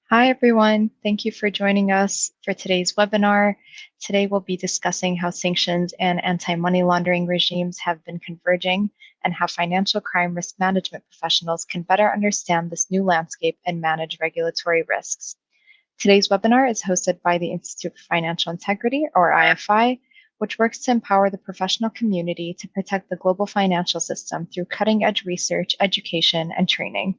Hi, everyone. Thank you for joining us for today's webinar. Today, we'll be discussing how sanctions and anti-money laundering regimes have been converging and how financial crime risk management professionals can better understand this new landscape and manage regulatory risks. Today's webinar is hosted by the Institute for Financial Integrity, or IFI, which works to empower the professional community to protect the global financial system through cutting-edge research, education, and training.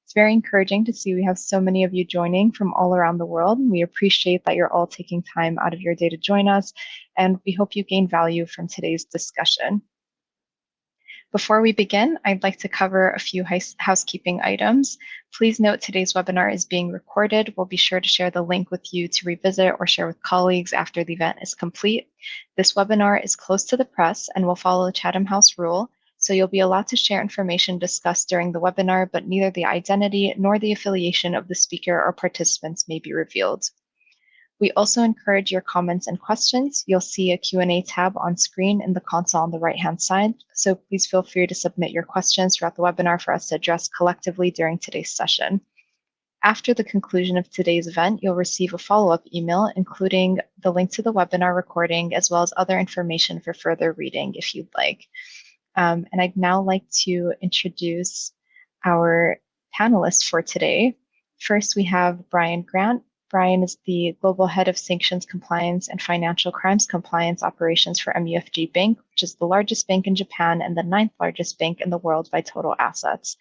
It's very encouraging to see we have so many of you joining from all around the world. We appreciate that you're all taking time out of your day to join us, and we hope you gain value from today's discussion. Before we begin, I'd like to cover a few housekeeping items. Please note today's webinar is being recorded. We'll be sure to share the link with you to revisit or share with colleagues after the event is complete. This webinar is closed to the press and will follow the Chatham House rule. So you'll be allowed to share information discussed during the webinar, but neither the identity nor the affiliation of the speaker or participants may be revealed. We also encourage your comments and questions. You'll see a Q&A tab on screen in the console on the right-hand side, so please feel free to submit your questions throughout the webinar for us to address collectively during today's session. After the conclusion of today's event, you'll receive a follow-up email, including the link to the webinar recording, as well as other information for further reading if you'd like. And I'd now like to introduce our panelists for today. First, we have Brian Grant. Brian is the Global Head of Sanctions Compliance and Financial Crimes Compliance Operations for MUFG Bank, which is the largest bank in Japan and the 9th largest bank in the world by total assets.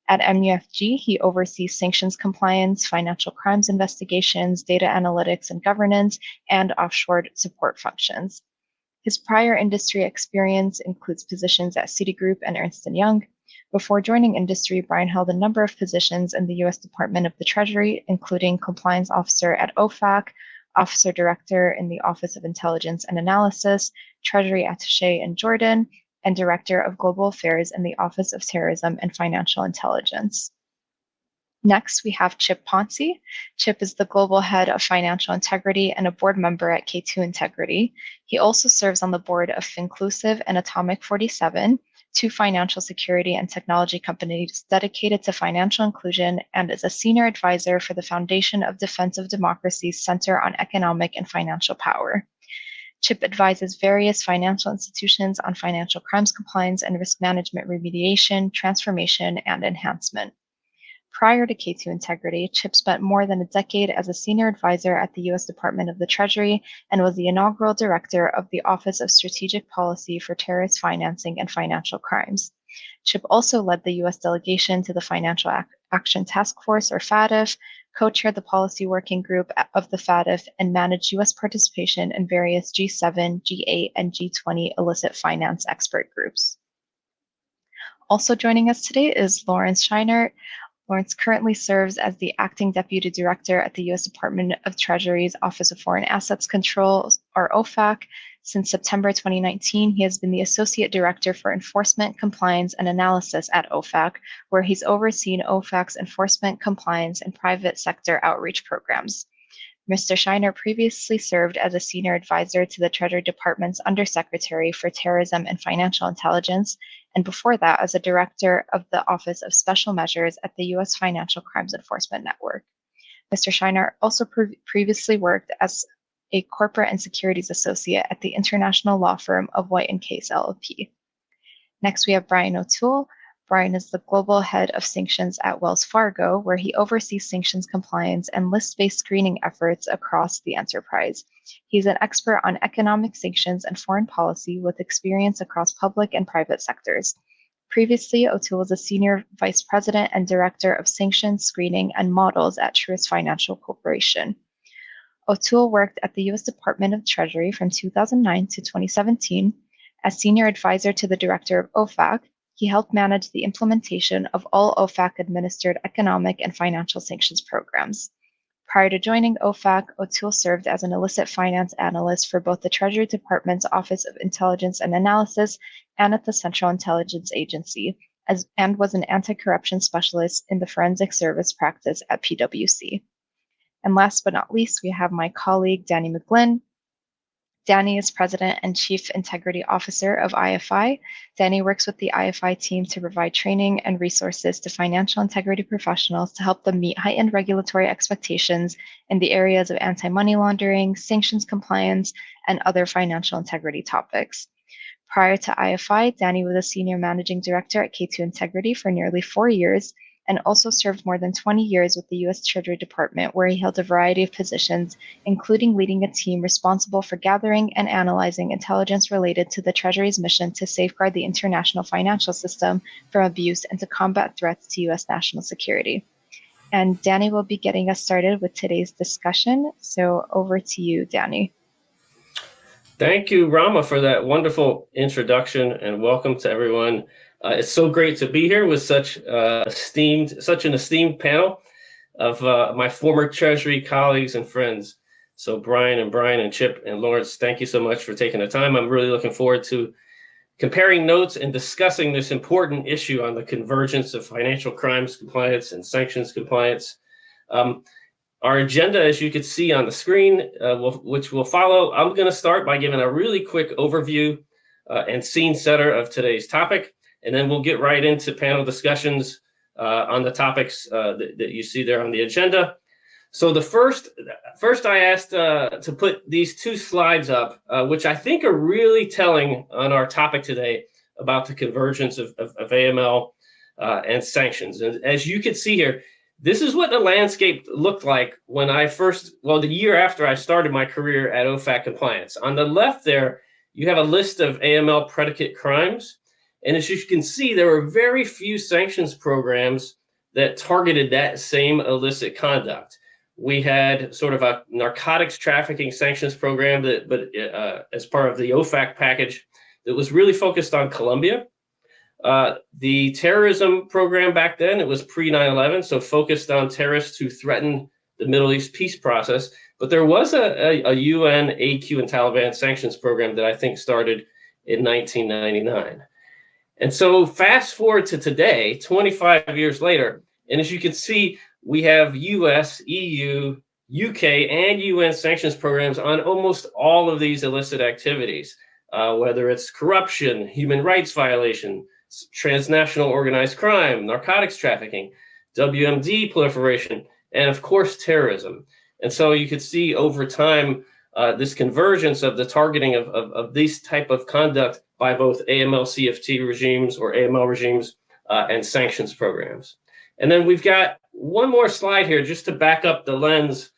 At MUFG, he oversees sanctions compliance, financial crimes investigations, data analytics and governance, and offshore support functions. His prior industry experience includes positions at Citigroup and Ernst & Young. Before joining industry, Brian held a number of positions in the U.S. Department of the Treasury, including compliance officer at OFAC, officer director in the Office of Intelligence and Analysis, Treasury attaché in Jordan, and director of global affairs in the Office of Terrorism and Financial Intelligence. Next, we have Chip Poncy. Chip is the Global Head of Financial Integrity and a board member at K2 Integrity. He also serves on the board of Finclusive and Atomic 47, two financial security and technology companies dedicated to financial inclusion, and is a senior advisor for the Foundation of Defense of Democracy's Center on Economic and Financial Power. Chip advises various financial institutions on financial crimes compliance and risk management remediation, transformation, and enhancement. Prior to K2 Integrity, Chip spent more than a decade as a senior advisor at the U.S. Department of the Treasury and was the inaugural director of the Office of Strategic Policy for Terrorist Financing and Financial Crimes. Chip also led the U.S. delegation to the Financial Action Task Force, or FATF, co-chaired the policy working group of the FATF, and managed U.S. participation in various G7, G8, and G20 illicit finance expert groups. Also joining us today is Lawrence Scheinert. Lawrence currently serves as the Acting Deputy Director at the U.S. Department of Treasury's Office of Foreign Assets Control, or OFAC. Since September 2019, he has been the Associate Director for Enforcement, Compliance, and Analysis at OFAC, where he's overseen OFAC's enforcement, compliance, and private sector outreach programs. Mr. Scheinert previously served as a senior advisor to the Treasury Department's Undersecretary for Terrorism and Financial Intelligence, and before that as a director of the Office of Special Measures at the U.S. Financial Crimes Enforcement Network. Mr. Scheinert also previously worked as a corporate and securities associate at the international law firm of White & Case LLP. Next, we have Brian O'Toole. Brian is the Global Head of Sanctions at Wells Fargo, where he oversees sanctions compliance and list-based screening efforts across the enterprise. He's an expert on economic sanctions and foreign policy with experience across public and private sectors. Previously, O'Toole was a Senior Vice President and Director of Sanctions, Screening, and Models at Truist Financial Corporation. O'Toole worked at the U.S. Department of Treasury from 2009 to 2017 as Senior Advisor to the Director of OFAC. He helped manage the implementation of all OFAC-administered economic and financial sanctions programs. Prior to joining OFAC, O'Toole served as an illicit finance analyst for both the Treasury Department's Office of Intelligence and Analysis and at the Central Intelligence Agency, and was an anti-corruption specialist in the forensic service practice at PwC. And last but not least, we have my colleague, Danny McGlynn. Danny is President and Chief Integrity Officer of IFI. Danny works with the IFI team to provide training and resources to financial integrity professionals to help them meet heightened regulatory expectations in the areas of anti-money laundering, sanctions compliance, and other financial integrity topics. Prior to IFI, Danny was a Senior Managing Director at K2 Integrity for nearly 4 years and also served more than 20 years with the U.S. Treasury Department, where he held a variety of positions, including leading a team responsible for gathering and analyzing intelligence related to the Treasury's mission to safeguard the international financial system from abuse and to combat threats to U.S. national security. And Danny will be getting us started with today's discussion. So over to you, Danny. Thank you, Rama, for that wonderful introduction, and welcome to everyone. It's so great to be here with such an esteemed panel of my former Treasury colleagues and friends. So Brian and Chip and Lawrence, thank you so much for taking the time. I'm really looking forward to comparing notes and discussing this important issue on the convergence of financial crimes compliance and sanctions compliance. Our agenda, as you can see on the screen, which will follow, I'm going to start by giving a really quick overview and scene setter of today's topic, and then we'll get right into panel discussions on the topics that you see there on the agenda. So the first I asked to put these two slides up, which I think are really telling on our topic today about the convergence of AML and sanctions. And as you can see here, this is what the landscape looked like when the year after I started my career at OFAC compliance. On the left there, you have a list of AML predicate crimes. And as you can see, there were very few sanctions programs that targeted that same illicit conduct. We had sort of a narcotics trafficking sanctions program as part of the OFAC package that was really focused on Colombia. The terrorism program back then, it was pre-9/11, so focused on terrorists who threatened the Middle East peace process. But there was a UN, AQ, and Taliban sanctions program that I think started in 1999. And so fast forward to today, 25 years later, and as you can see, we have US, EU, UK, and UN sanctions programs on almost all of these illicit activities, whether it's corruption, human rights violation, transnational organized crime, narcotics trafficking, WMD proliferation, and of course, terrorism. And so you could see over time this convergence of the targeting of this type of conduct by both AML CFT regimes or AML regimes and sanctions programs. And then we've got one more slide here just to back up the lens,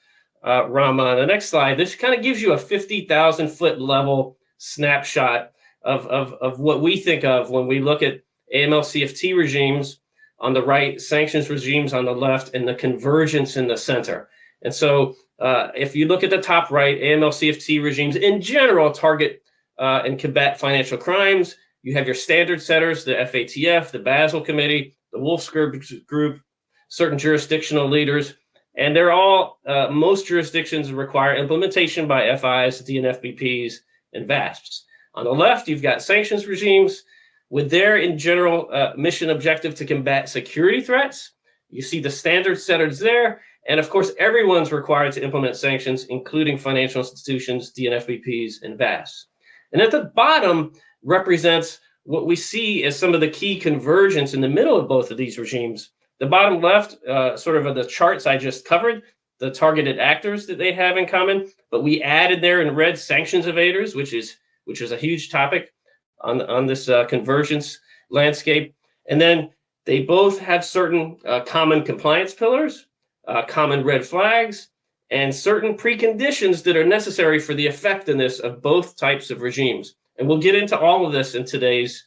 Rama. On the next slide, this kind of gives you a 50,000 foot level snapshot of what we think of when we look at AML CFT regimes on the right, sanctions regimes on the left, and the convergence in the center. And so if you look at the top right, AML CFT regimes in general target and combat financial crimes. You have your standard setters, the FATF, the Basel Committee, the Wolf's Group, certain jurisdictional leaders, and they're all, most jurisdictions require implementation by FIs, DNFBPs, and VASPs. On the left, you've got sanctions regimes with their, in general, mission objective to combat security threats. You see the standard setters there. And of course, everyone's required to implement sanctions, including financial institutions, DNFBPs, and VASPs. And at the bottom represents what we see as some of the key convergence in the middle of both of these regimes. The bottom left, sort of the charts I just covered, the targeted actors that they have in common, but we added there in red sanctions evaders, which is a huge topic on this convergence landscape. And then they both have certain common compliance pillars, common red flags, and certain preconditions that are necessary for the effectiveness of both types of regimes. And we'll get into all of this in today's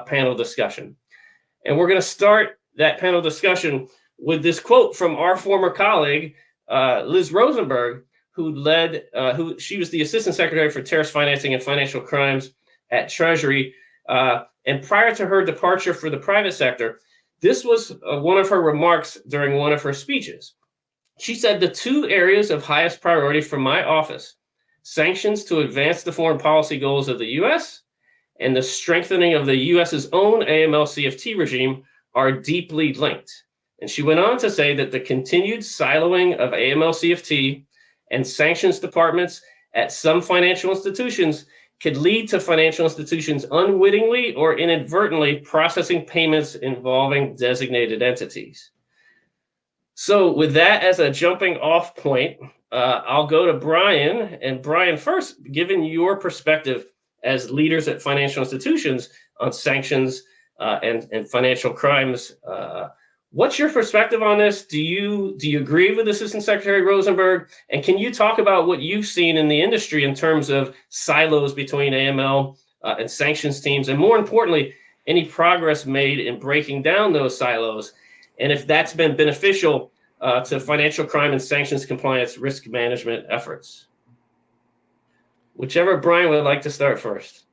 panel discussion. And we're going to start that panel discussion with this quote from our former colleague, Liz Rosenberg, she was the Assistant Secretary for Terrorist Financing and Financial Crimes at Treasury. And prior to her departure for the private sector, this was one of her remarks during one of her speeches. She said, "The two areas of highest priority for my office, sanctions to advance the foreign policy goals of the U.S. and the strengthening of the U.S.'s own AML-CFT regime, are deeply linked." And she went on to say that the continued siloing of AML-CFT and sanctions departments at some financial institutions could lead to financial institutions unwittingly or inadvertently processing payments involving designated entities. So with that as a jumping off point, I'll go to Brian. And Brian, first, given your perspective as leaders at financial institutions on sanctions and financial crimes, what's your perspective on this? Do you agree with Assistant Secretary Rosenberg? And can you talk about what you've seen in the industry in terms of silos between AML and sanctions teams? And more importantly, any progress made in breaking down those silos? And if that's been beneficial to financial crime and sanctions compliance risk management efforts? Whichever Brian would like to start first.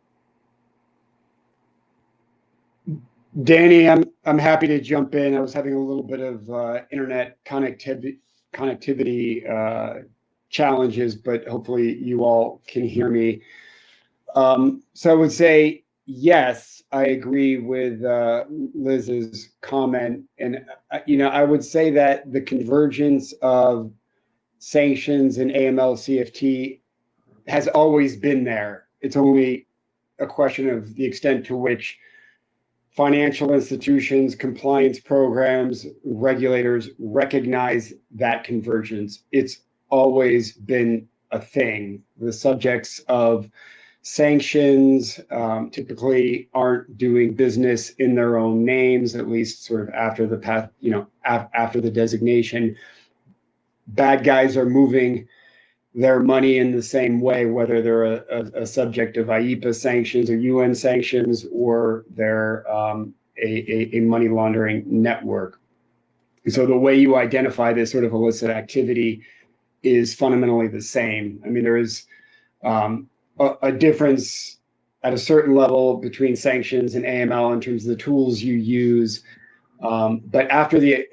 Danny, I'm happy to jump in. I was having a little bit of internet connectivity challenges, but hopefully you all can hear me. So I would say, yes, I agree with Liz's comment. And, I would say that the convergence of sanctions and AML CFT has always been there. It's only a question of the extent to which financial institutions, compliance programs, regulators recognize that convergence. It's always been a thing. The subjects of sanctions typically aren't doing business in their own names, at least sort of after the path, after the designation. Bad guys are moving their money in the same way, whether they're a subject of IEPA sanctions or UN sanctions, or they're a money laundering network. So the way you identify this sort of illicit activity is fundamentally the same. I mean, there is a difference at a certain level between sanctions and AML in terms of the tools you use. But after the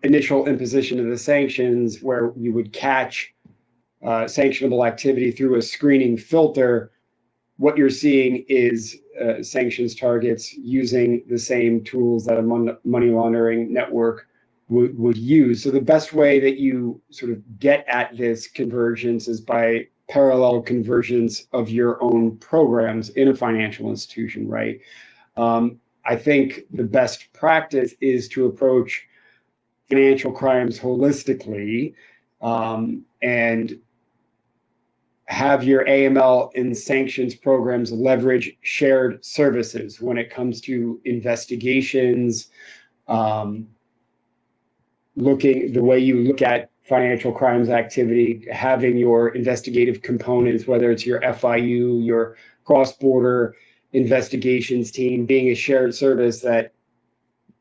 initial imposition of the sanctions, where you would catch sanctionable activity through a screening filter, what you're seeing is sanctions targets using the same tools that a money laundering network would use. So the best way that you sort of get at this convergence is by parallel convergence of your own programs in a financial institution, right? I think the best practice is to approach financial crimes holistically, and have your AML and sanctions programs leverage shared services when it comes to investigations, the way you look at financial crimes activity, having your investigative components, whether it's your FIU, your cross-border investigations team, being a shared service that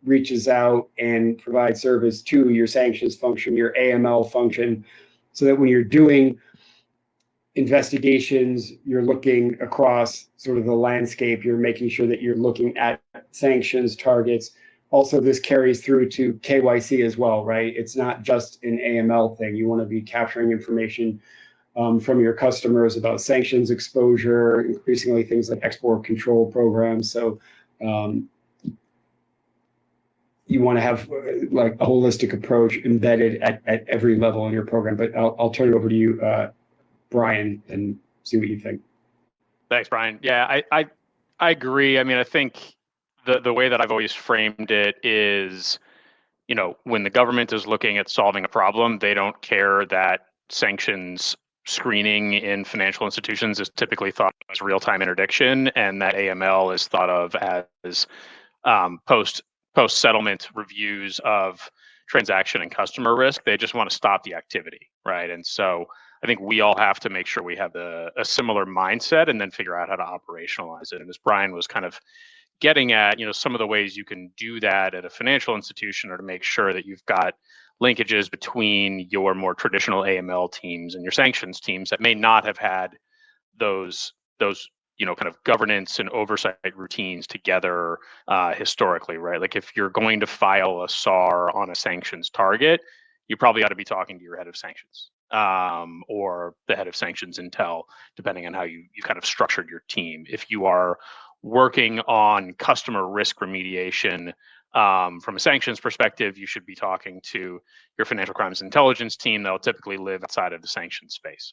reaches out and provides service to your sanctions function, your AML function, so that when you're doing investigations, you're looking across sort of the landscape, you're making sure that you're looking at sanctions targets. Also, this carries through to KYC as well, right? It's not just an AML thing. You want to be capturing information from your customers about sanctions exposure, increasingly things like export control programs. So you want to have like a holistic approach embedded at every level in your program. But I'll turn it over to you, Brian, and see what you think. Thanks, Brian. Yeah, I agree. I mean, I think the way that I've always framed it is, when the government is looking at solving a problem, they don't care that sanctions screening in financial institutions is typically thought of as real-time interdiction, and that AML is thought of as post-settlement reviews of transaction and customer risk. They just want to stop the activity, right? And so I think we all have to make sure we have a similar mindset and then figure out how to operationalize it. And as Brian was kind of getting at, some of the ways you can do that at a financial institution are to make sure that you've got linkages between your more traditional AML teams and your sanctions teams that may not have had those kind of governance and oversight routines together historically, right? Like if you're going to file a SAR on a sanctions target, you probably ought to be talking to your head of sanctions or the head of sanctions intel, depending on how you kind of structured your team. If you are working on customer risk remediation from a sanctions perspective, you should be talking to your financial crimes intelligence team that will typically live outside of the sanctions space.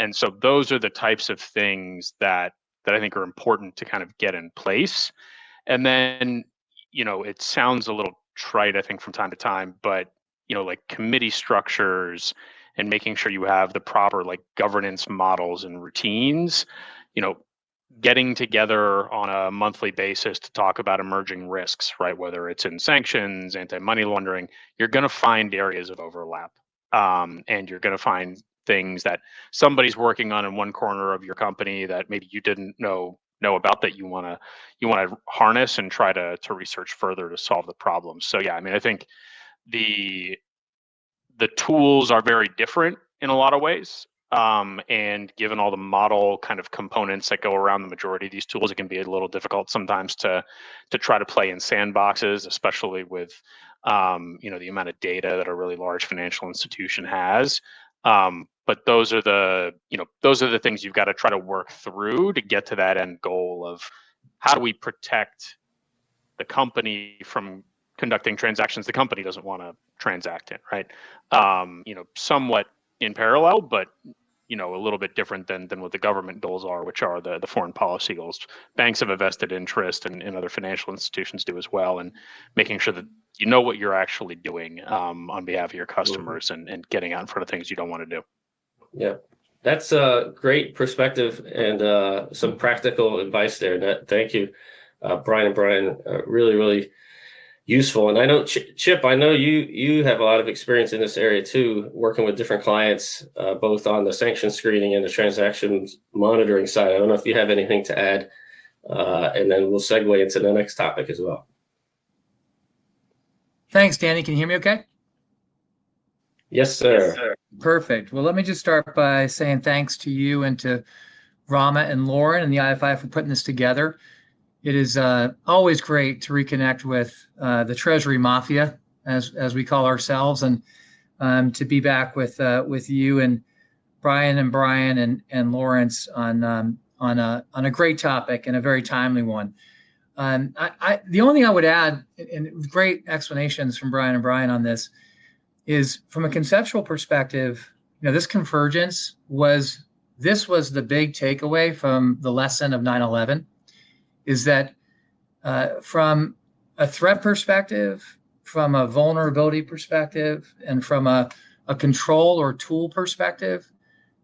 And so those are the types of things that I think are important to kind of get in place. And then, it sounds a little trite, I think, from time to time, but, like committee structures and making sure you have the proper like governance models and routines, getting together on a monthly basis to talk about emerging risks, right? Whether it's in sanctions, anti-money laundering, you're going to find areas of overlap. And you're going to find things that somebody's working on in one corner of your company that maybe you didn't know about, that you want to harness and try to research further to solve the problem. So yeah, I mean, I think the tools are very different in a lot of ways. And given all the model kind of components that go around the majority of these tools, it can be a little difficult sometimes to try to play in sandboxes, especially with the amount of data that a really large financial institution has. But those are the things you've got to try to work through to get to that end goal of how do we protect the company from conducting transactions the company doesn't want to transact in, right? Somewhat in parallel, but a little bit different than what the government goals are, which are the foreign policy goals. Banks have a vested interest, and other financial institutions do as well, and making sure that you know what you're actually doing on behalf of your customers, and getting out in front of things you don't want to do. Yeah, that's a great perspective and some practical advice there. Thank you, Brian and Brian. Really, really useful. And I know, Chip, I know you have a lot of experience in this area too, working with different clients, both on the sanction screening and the transactions monitoring side. I don't know if you have anything to add, and then we'll segue into the next topic as well. Thanks, Danny. Can you hear me okay? Yes, sir. Yes, sir. Perfect. Well, let me just start by saying thanks to you and to Rama and Lauren and the IFI for putting this together. It is always great to reconnect with the Treasury Mafia, as we call ourselves, and to be back with you and Brian and Lawrence on a great topic and a very timely one. The only thing I would add, and great explanations from Brian and Brian on this, is from a conceptual perspective, this convergence was the big takeaway from the lesson of 9/11. Is that from a threat perspective, from a vulnerability perspective, and from a control or tool perspective,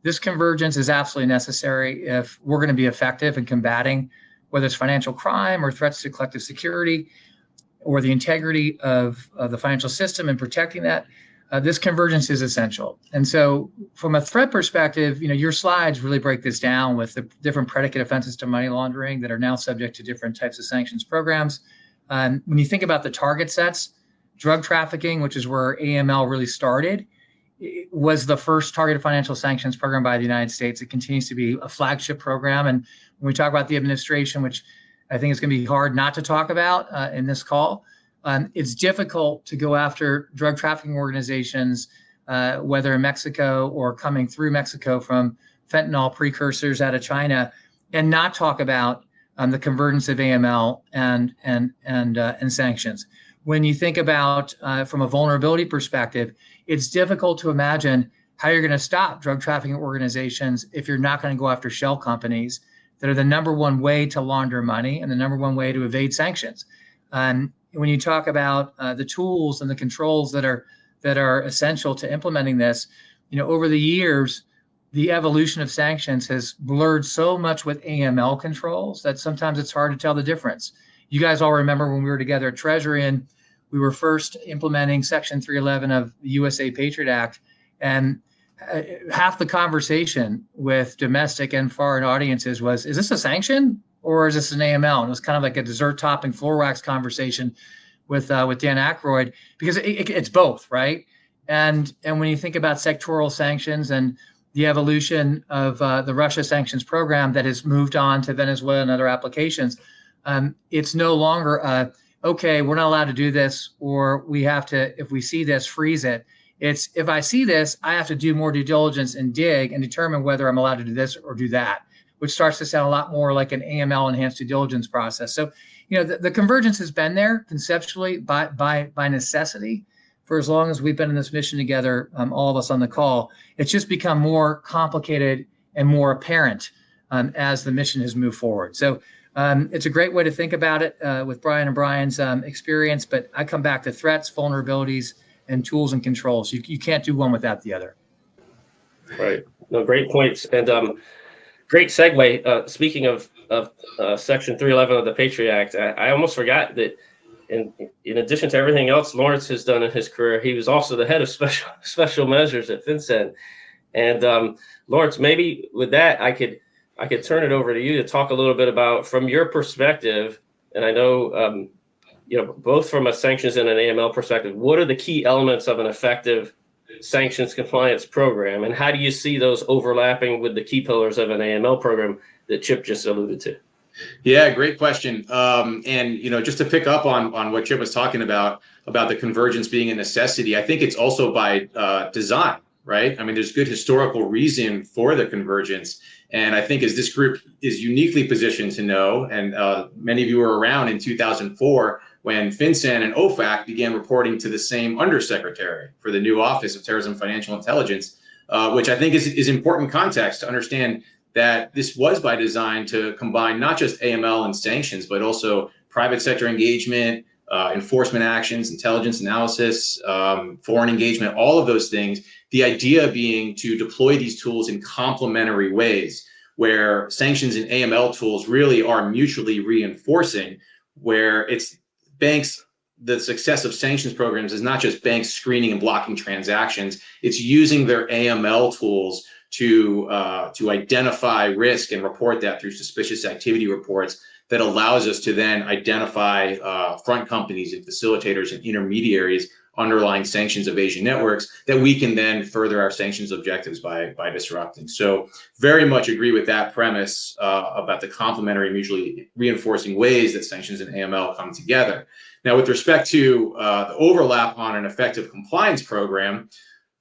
this convergence is absolutely necessary if we're going to be effective in combating whether it's financial crime or threats to collective security or the integrity of the financial system and protecting that. This convergence is essential. And so from a threat perspective, your slides really break this down with the different predicate offenses to money laundering that are now subject to different types of sanctions programs. When you think about the target sets, drug trafficking, which is where AML really started, was the first targeted financial sanctions program by the United States. It continues to be a flagship program. And when we talk about the administration, which I think is going to be hard not to talk about in this call, it's difficult to go after drug trafficking organizations, whether in Mexico or coming through Mexico from fentanyl precursors out of China, and not talk about the convergence of AML and sanctions. When you think about from a vulnerability perspective, it's difficult to imagine how you're going to stop drug trafficking organizations if you're not going to go after shell companies that are the number one way to launder money and the number one way to evade sanctions. When you talk about the tools and the controls that are essential to implementing this, over the years, the evolution of sanctions has blurred so much with AML controls that sometimes it's hard to tell the difference. You guys all remember when we were together at Treasury and we were first implementing Section 311 of the USA Patriot Act, and half the conversation with domestic and foreign audiences was, is this a sanction or is this an AML? And it was kind of like a dessert topping floor wax conversation with Dan Aykroyd, because it's both, right? And when you think about sectoral sanctions and the evolution of the Russia sanctions program that has moved on to Venezuela and other applications, it's no longer okay, we're not allowed to do this, or we have to, if we see this, freeze it. It's, if I see this, I have to do more due diligence and dig and determine whether I'm allowed to do this or do that, which starts to sound a lot more like an AML enhanced due diligence process. So, the convergence has been there conceptually by necessity for as long as we've been in this mission together, all of us on the call. It's just become more complicated and more apparent as the mission has moved forward. So it's a great way to think about it with Brian and Brian's experience, but I come back to threats, vulnerabilities, and tools and controls. You can't do one without the other. Right. No, great points. And great segue. Speaking of Section 311 of the Patriot Act, I almost forgot that in addition to everything else Lawrence has done in his career, he was also the head of special measures at FinCEN. And Lawrence, maybe with that, I could turn it over to you to talk a little bit about, from your perspective, and I know both from a sanctions and an AML perspective, what are the key elements of an effective sanctions compliance program, and how do you see those overlapping with the key pillars of an AML program that Chip just alluded to? Yeah, great question. And just to pick up on what Chip was talking about the convergence being a necessity, I think it's also by design, right? I mean, there's good historical reason for the convergence. And I think as this group is uniquely positioned to know, and many of you were around in 2004 when FinCEN and OFAC began reporting to the same undersecretary for the new Office of Terrorism and Financial Intelligence, which I think is important context to understand that this was by design to combine not just AML and sanctions, but also private sector engagement, enforcement actions, intelligence analysis, foreign engagement, all of those things. The idea being to deploy these tools in complementary ways, where sanctions and AML tools really are mutually reinforcing, where it's banks, the success of sanctions programs is not just banks screening and blocking transactions, it's using their AML tools to identify risk and report that through suspicious activity reports that allows us to then identify front companies and facilitators and intermediaries underlying sanctions evasion networks that we can then further our sanctions objectives by disrupting. So very much agree with that premise about the complementary, mutually reinforcing ways that sanctions and AML come together. Now, with respect to the overlap on an effective compliance program,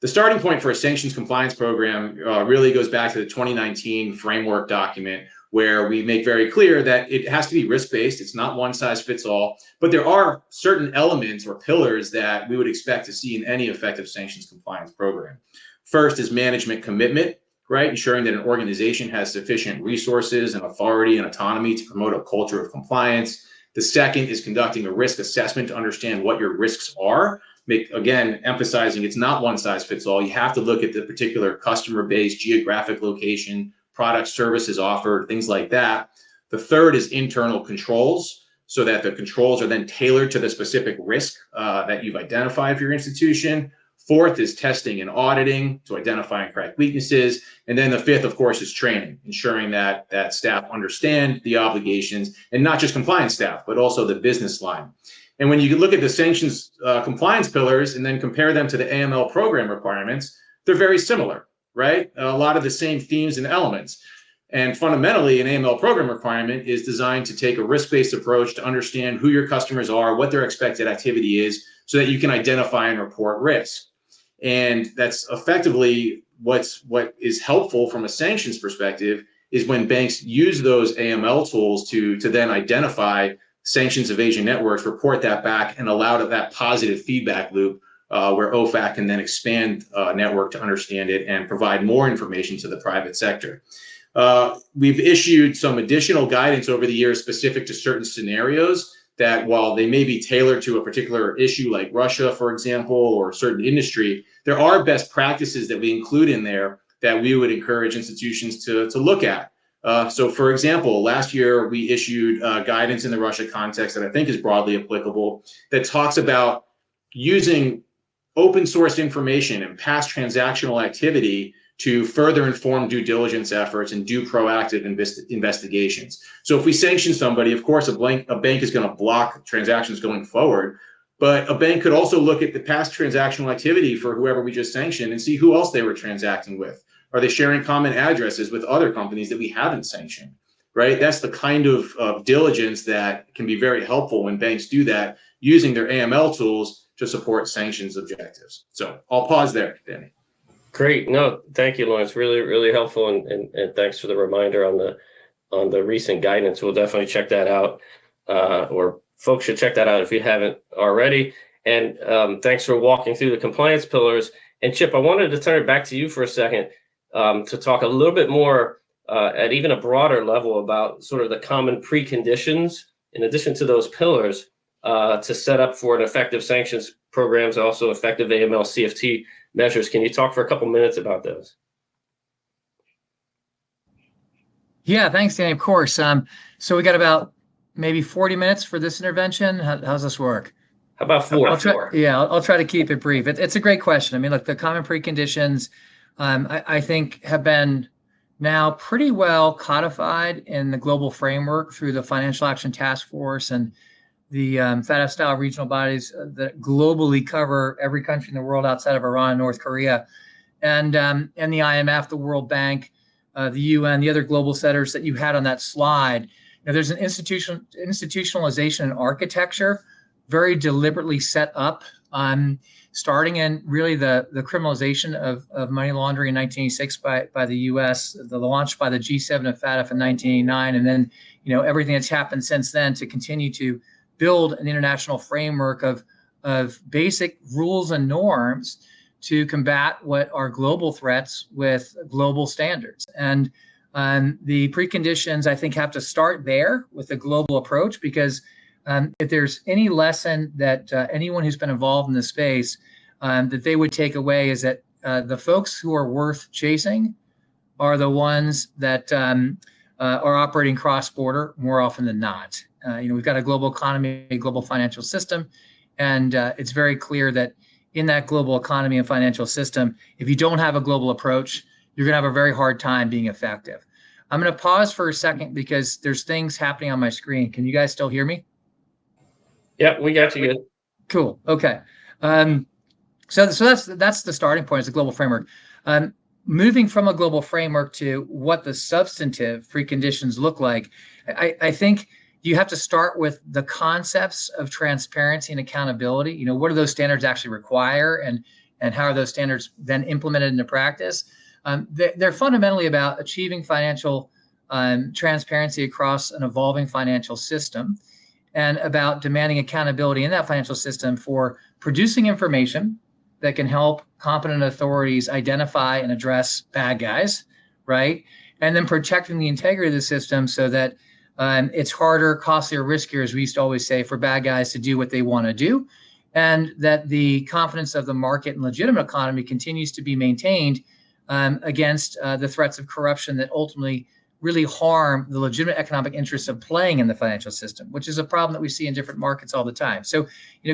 the starting point for a sanctions compliance program really goes back to the 2019 framework document, where we make very clear that it has to be risk-based. It's not one size fits all, but there are certain elements or pillars that we would expect to see in any effective sanctions compliance program. First is management commitment, right? Ensuring that an organization has sufficient resources and authority and autonomy to promote a culture of compliance. The second is conducting a risk assessment to understand what your risks are. Again, emphasizing it's not one size fits all. You have to look at the particular customer base, geographic location, product services offered, things like that. The third is internal controls, so that the controls are then tailored to the specific risk that you've identified for your institution. Fourth is testing and auditing to identify and correct weaknesses. And then the fifth, of course, is training, ensuring that staff understand the obligations, and not just compliance staff, but also the business line. And when you look at the sanctions compliance pillars and then compare them to the AML program requirements, they're very similar, right? A lot of the same themes and elements. And fundamentally, an AML program requirement is designed to take a risk-based approach to understand who your customers are, what their expected activity is, so that you can identify and report risk. And that's effectively what is helpful from a sanctions perspective is when banks use those AML tools to then identify sanctions evasion networks, report that back, and allow that positive feedback loop where OFAC can then expand network to understand it and provide more information to the private sector. We've issued some additional guidance over the years specific to certain scenarios that, while they may be tailored to a particular issue like Russia, for example, or a certain industry, there are best practices that we include in there that we would encourage institutions to look at. So, for example, last year we issued guidance in the Russia context that I think is broadly applicable that talks about using open source information and past transactional activity to further inform due diligence efforts and do proactive investigations. So if we sanction somebody, of course, a bank is going to block transactions going forward, but a bank could also look at the past transactional activity for whoever we just sanctioned and see who else they were transacting with. Are they sharing common addresses with other companies that we haven't sanctioned, right? That's the kind of diligence that can be very helpful when banks do that using their AML tools to support sanctions objectives. So I'll pause there, Danny. Great. No, thank you, Lawrence. Really, really helpful. And thanks for the reminder on the recent guidance. We'll definitely check that out, or folks should check that out if you haven't already. And thanks for walking through the compliance pillars. And Chip, I wanted to turn it back to you for a second. to talk a little bit more at even a broader level about sort of the common preconditions, in addition to those pillars, to set up for an effective sanctions programs, also effective AML CFT measures. Can you talk for a couple minutes about those? Yeah, thanks, Danny. Of course. So we got about maybe 40 minutes for this intervention. How's this work? How about four? I'll try to keep it brief. It's a great question. I mean, look, the common preconditions, I think, have been now pretty well codified in the global framework through the Financial Action Task Force and the FATF-style regional bodies that globally cover every country in the world outside of Iran and North Korea, and the IMF, the World Bank, the UN, the other global setters that you had on that slide. Now, there's an institutionalization and architecture very deliberately set up, starting in really the criminalization of money laundering in 1986 by the U.S., the launch by the G7 of FATF in 1989, and then everything that's happened since then to continue to build an international framework of basic rules and norms to combat what are global threats with global standards. And the preconditions, I think, have to start there with a global approach, because if there's any lesson that anyone who's been involved in this space that they would take away is that the folks who are worth chasing are the ones that are operating cross-border more often than not. We've got a global economy, a global financial system, and it's very clear that in that global economy and financial system, if you don't have a global approach, you're going to have a very hard time being effective. I'm going to pause for a second because there's things happening on my screen. Can you guys still hear me? Yeah, we got you good. Cool. Okay. So that's the starting point, is the global framework. Moving from a global framework to what the substantive preconditions look like, I think you have to start with the concepts of transparency and accountability. What do those standards actually require, and how are those standards then implemented into practice? They're fundamentally about achieving financial transparency across an evolving financial system, and about demanding accountability in that financial system for producing information that can help competent authorities identify and address bad guys, right? And then protecting the integrity of the system so that it's harder, costlier, riskier, as we used to always say, for bad guys to do what they want to do, and that the confidence of the market and legitimate economy continues to be maintained against the threats of corruption that ultimately really harm the legitimate economic interests of playing in the financial system, which is a problem that we see in different markets all the time. So,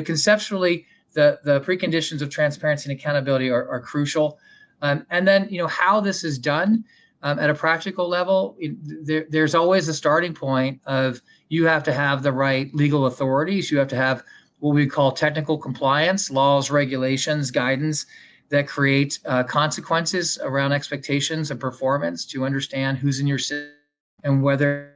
conceptually, the preconditions of transparency and accountability are crucial. And then, how this is done at a practical level, there's always a starting point of you have to have the right legal authorities. You have to have what we call technical compliance, laws, regulations, guidance that create consequences around expectations of performance, to understand who's in your system and whether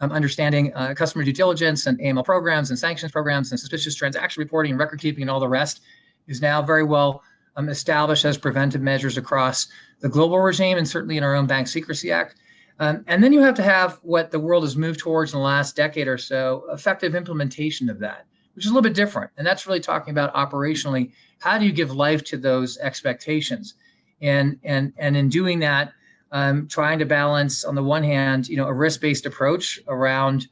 understanding customer due diligence and AML programs and sanctions programs and suspicious transaction reporting and record keeping and all the rest is now very well established as preventive measures across the global regime, and certainly in our own Bank Secrecy Act. And then you have to have what the world has moved towards in the last decade or so, effective implementation of that, which is a little bit different. And that's really talking about operationally, how do you give life to those expectations? And in doing that, trying to balance, on the one hand, a risk-based approach around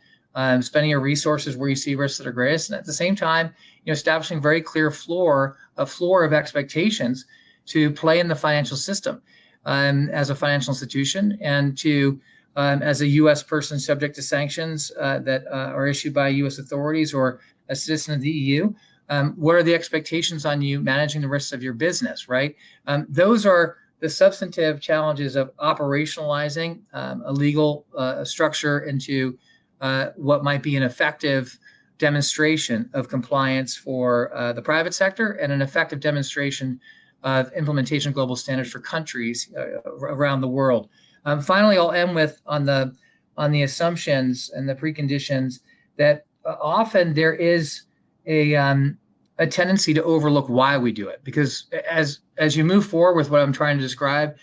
spending your resources where you see risks that are greatest, and at the same time, establishing very clear floor of expectations to play in the financial system as a financial institution, and to as a U.S. person subject to sanctions that are issued by U.S. authorities or a citizen of the EU. What are the expectations on you managing the risks of your business, right? Those are the substantive challenges of operationalizing a legal structure into what might be an effective demonstration of compliance for the private sector, and an effective demonstration of implementation of global standards for countries around the world. Finally, I'll end with on the assumptions and the preconditions that often there is a tendency to overlook why we do it, because as you move forward with what I'm trying to describe,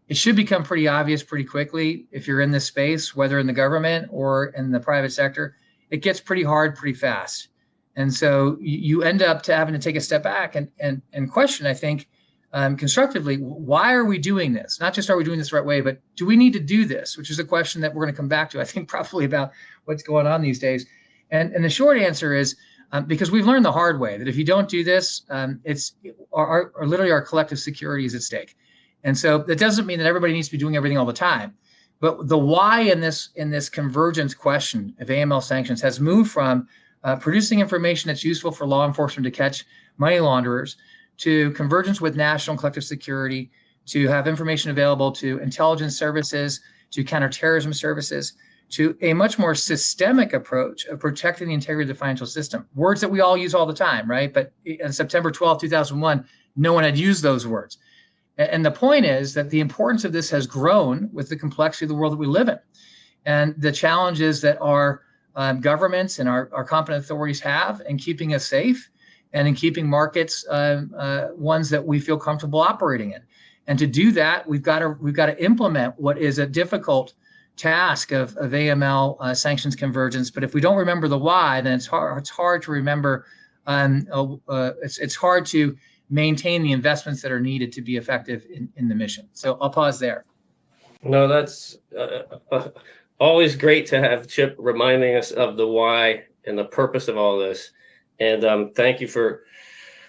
it should become pretty obvious pretty quickly if you're in this space, whether in the government or in the private sector. It gets pretty hard pretty fast. And so you end up having to take a step back and question, I think, constructively, why are we doing this? Not just are we doing this the right way, but do we need to do this? Which is a question that we're going to come back to, I think, probably about what's going on these days. And the short answer is because we've learned the hard way that if you don't do this, it's literally our collective security is at stake. And so that doesn't mean that everybody needs to be doing everything all the time. But the why in this convergence question of AML sanctions has moved from producing information that's useful for law enforcement to catch money launderers to convergence with national collective security, to have information available to intelligence services, to counterterrorism services, to a much more systemic approach of protecting the integrity of the financial system. Words that we all use all the time, right? But on September 12, 2001, no one had used those words. And the point is that the importance of this has grown with the complexity of the world that we live in. And the challenges that our governments and our competent authorities have in keeping us safe and in keeping markets ones that we feel comfortable operating in. And to do that, we've got to implement what is a difficult task of AML sanctions convergence. But if we don't remember the why, then it's hard to remember. It's hard to maintain the investments that are needed to be effective in the mission. So I'll pause there. No, that's always great to have Chip reminding us of the why and the purpose of all this. And thank you for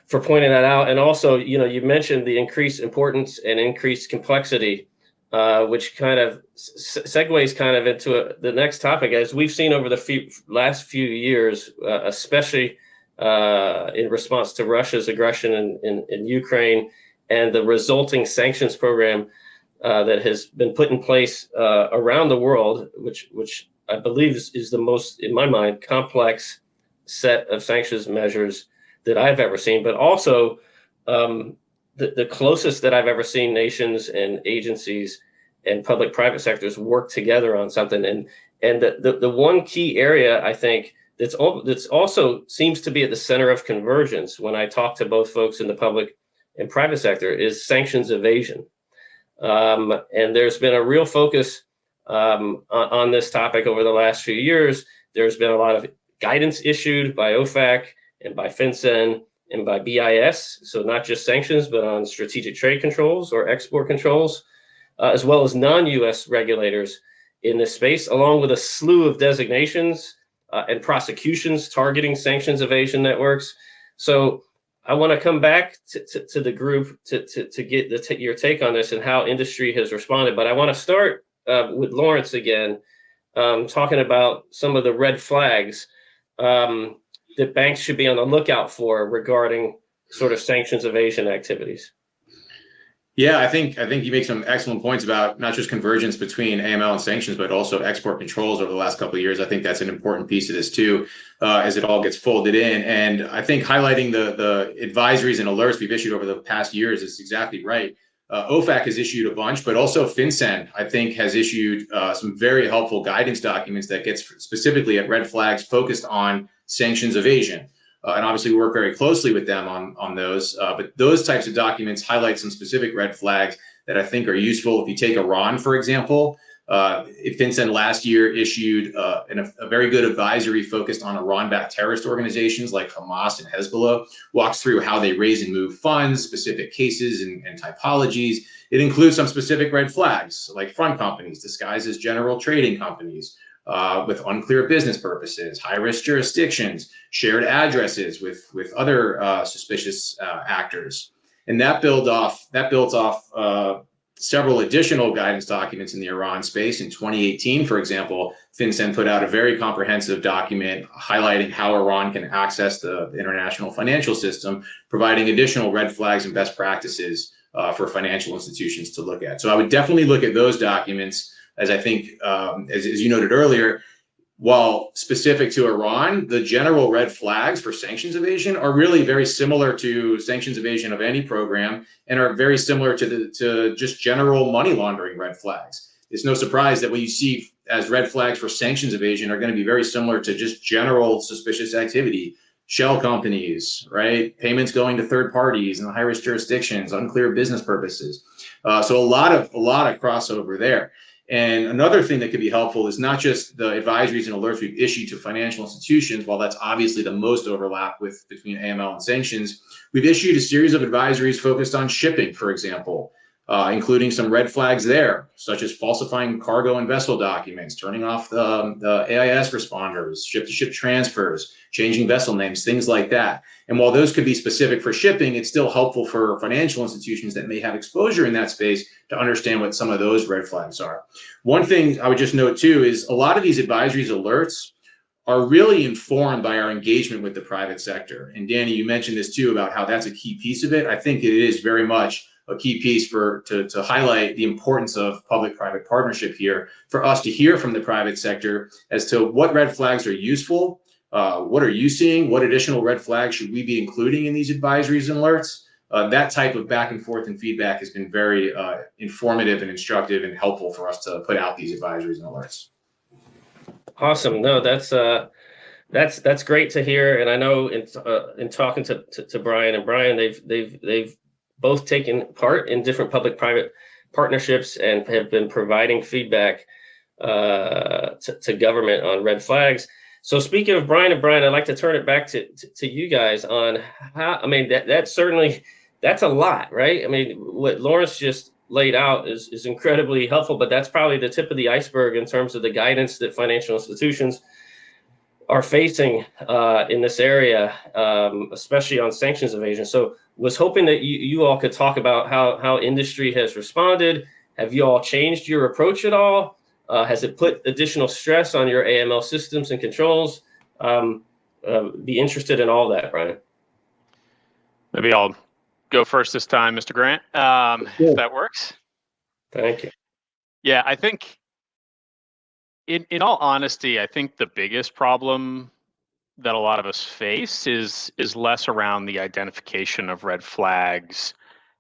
pointing that out. And also, you mentioned the increased importance and increased complexity, which kind of segues kind of into the next topic. As we've seen over the last few years, especially in response to Russia's aggression in Ukraine and the resulting sanctions program that has been put in place around the world, which I believe is the most, in my mind, complex set of sanctions measures that I've ever seen, but also the closest that I've ever seen nations and agencies and public-private sectors work together on something. And the one key area, I think, that's also seems to be at the center of convergence when I talk to both folks in the public and private sector is sanctions evasion. And there's been a real focus on this topic over the last few years. There's been a lot of guidance issued by OFAC and by FinCEN and by BIS. So not just sanctions, but on strategic trade controls or export controls, as well as non-US regulators in this space, along with a slew of designations and prosecutions targeting sanctions evasion networks. So I want to come back to the group to get your take on this and how industry has responded. But I want to start with Lawrence again, talking about some of the red flags that banks should be on the lookout for regarding sort of sanctions evasion activities. Yeah, I think you make some excellent points about not just convergence between AML and sanctions, but also export controls over the last couple of years. I think that's an important piece of this too, as it all gets folded in. And I think highlighting the advisories and alerts we've issued over the past years is exactly right. OFAC has issued a bunch, but also FinCEN, I think, has issued some very helpful guidance documents that gets specifically at red flags focused on sanctions evasion. And obviously we work very closely with them on those, but those types of documents highlight some specific red flags that I think are useful. If you take Iran, for example, FinCEN last year issued a very good advisory focused on Iran-backed terrorist organizations like Hamas and Hezbollah, walks through how they raise and move funds, specific cases and typologies. It includes some specific red flags like front companies disguised as general trading companies, with unclear business purposes, high-risk jurisdictions, shared addresses with other suspicious actors, and that builds off several additional guidance documents in the Iran space. In 2018, for example, FinCEN put out a very comprehensive document highlighting how Iran can access the international financial system, providing additional red flags and best practices for financial institutions to look at. So I would definitely look at those documents. As I think, as you noted earlier, while specific to Iran, the general red flags for sanctions evasion are really very similar to sanctions evasion of any program and are very similar to just general money laundering red flags. It's no surprise that what you see as red flags for sanctions evasion are going to be very similar to just general suspicious activity, shell companies, right? Payments going to third parties in high-risk jurisdictions, unclear business purposes. So a lot of crossover there. And another thing that could be helpful is not just the advisories and alerts we've issued to financial institutions, while that's obviously the most overlap between AML and sanctions. We've issued a series of advisories focused on shipping, for example, including some red flags there, such as falsifying cargo and vessel documents, turning off the AIS responders, ship-to-ship transfers, changing vessel names, things like that. And while those could be specific for shipping, it's still helpful for financial institutions that may have exposure in that space to understand what some of those red flags are. One thing I would just note too is a lot of these advisories alerts are really informed by our engagement with the private sector. And Danny, you mentioned this too about how that's a key piece of it. I think it is very much a key piece to highlight the importance of public-private partnership here, for us to hear from the private sector as to what red flags are useful, what are you seeing, what additional red flags should we be including in these advisories and alerts. That type of back and forth and feedback has been very informative and instructive and helpful for us to put out these advisories and alerts. Awesome. No, that's great to hear. And I know in talking to Brian and Brian, they've both taken part in different public-private partnerships and have been providing feedback to government on red flags. So speaking of Brian and Brian, I'd like to turn it back to you guys on how, I mean, that's a lot, right? I mean, what Lawrence just laid out is incredibly helpful, but that's probably the tip of the iceberg in terms of the guidance that financial institutions are facing in this area, especially on sanctions evasion. So was hoping that you all could talk about how industry has responded. Have you all changed your approach at all? Has it put additional stress on your AML systems and controls? Be interested in all that, Brian. Maybe I'll go first this time, Mr. Grant, if that works. Thank you. Yeah, I think in all honesty, I think the biggest problem that a lot of us face is less around the identification of red flags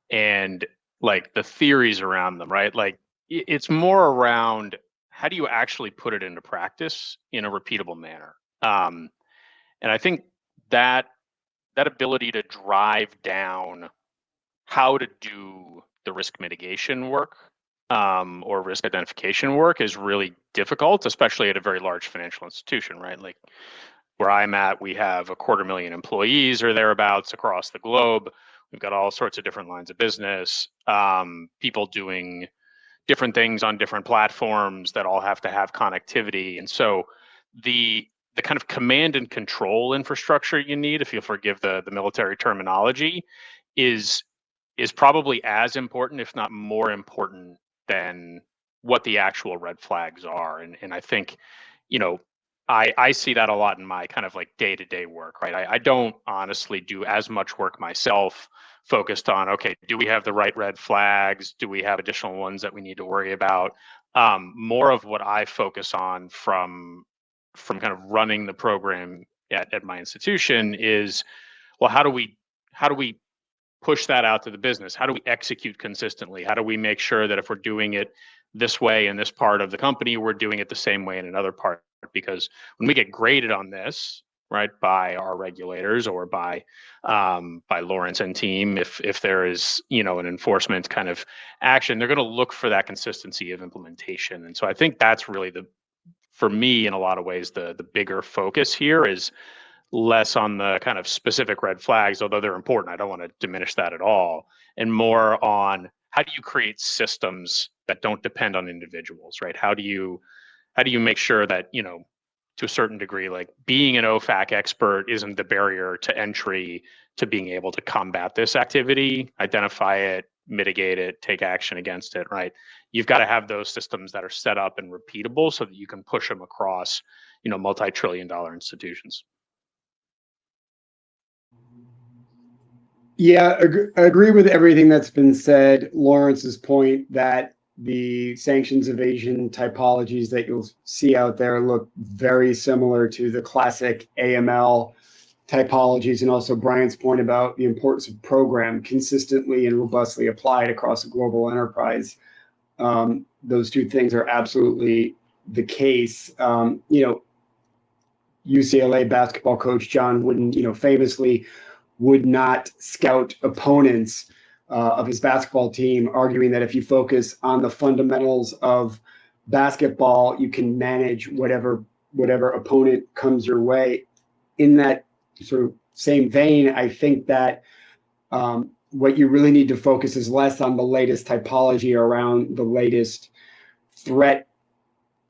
and like the theories around them, right? Like it's more around how do you actually put it into practice in a repeatable manner? And I think that ability to drive down how to do the risk mitigation work or risk identification work is really difficult, especially at a very large financial institution, right? Like where I'm at, we have 250,000 employees or thereabouts across the globe. We've got all sorts of different lines of business, people doing different things on different platforms that all have to have connectivity. And so the kind of command and control infrastructure you need, if you'll forgive the military terminology, is probably as important, if not more important, than what the actual red flags are. And I think, you know, I see that a lot in my kind of like day-to-day work, right? I don't honestly do as much work myself focused on, okay, do we have the right red flags? Do we have additional ones that we need to worry about? More of what I focus on from kind of running the program at my institution is, well, how do we push that out to the business? How do we execute consistently? How do we make sure that if we're doing it this way in this part of the company, we're doing it the same way in another part? Because when we get graded on this, right, by our regulators or by Lawrence and team, if there is, you know, an enforcement kind of action, they're going to look for that consistency of implementation. And so I think that's really for me, in a lot of ways, the bigger focus here is less on the kind of specific red flags, although they're important. I don't want to diminish that at all, and more on how do you create systems that don't depend on individuals, right? How do you make sure that, you know, to a certain degree, like being an OFAC expert isn't the barrier to entry to being able to combat this activity, identify it, mitigate it, take action against it, right? You've got to have those systems that are set up and repeatable so that you can push them across, you know, multi-trillion-dollar institutions. Yeah, I agree with everything that's been said. Lawrence's point that the sanctions evasion typologies that you'll see out there look very similar to the classic AML typologies, and also Brian's point about the importance of program consistently and robustly applied across a global enterprise. Those two things are absolutely the case. You know, UCLA basketball coach John Wooden, famously would not scout opponents of his basketball team, arguing that if you focus on the fundamentals of basketball, you can manage whatever opponent comes your way. In that sort of same vein, I think that what you really need to focus is less on the latest typology around the latest threat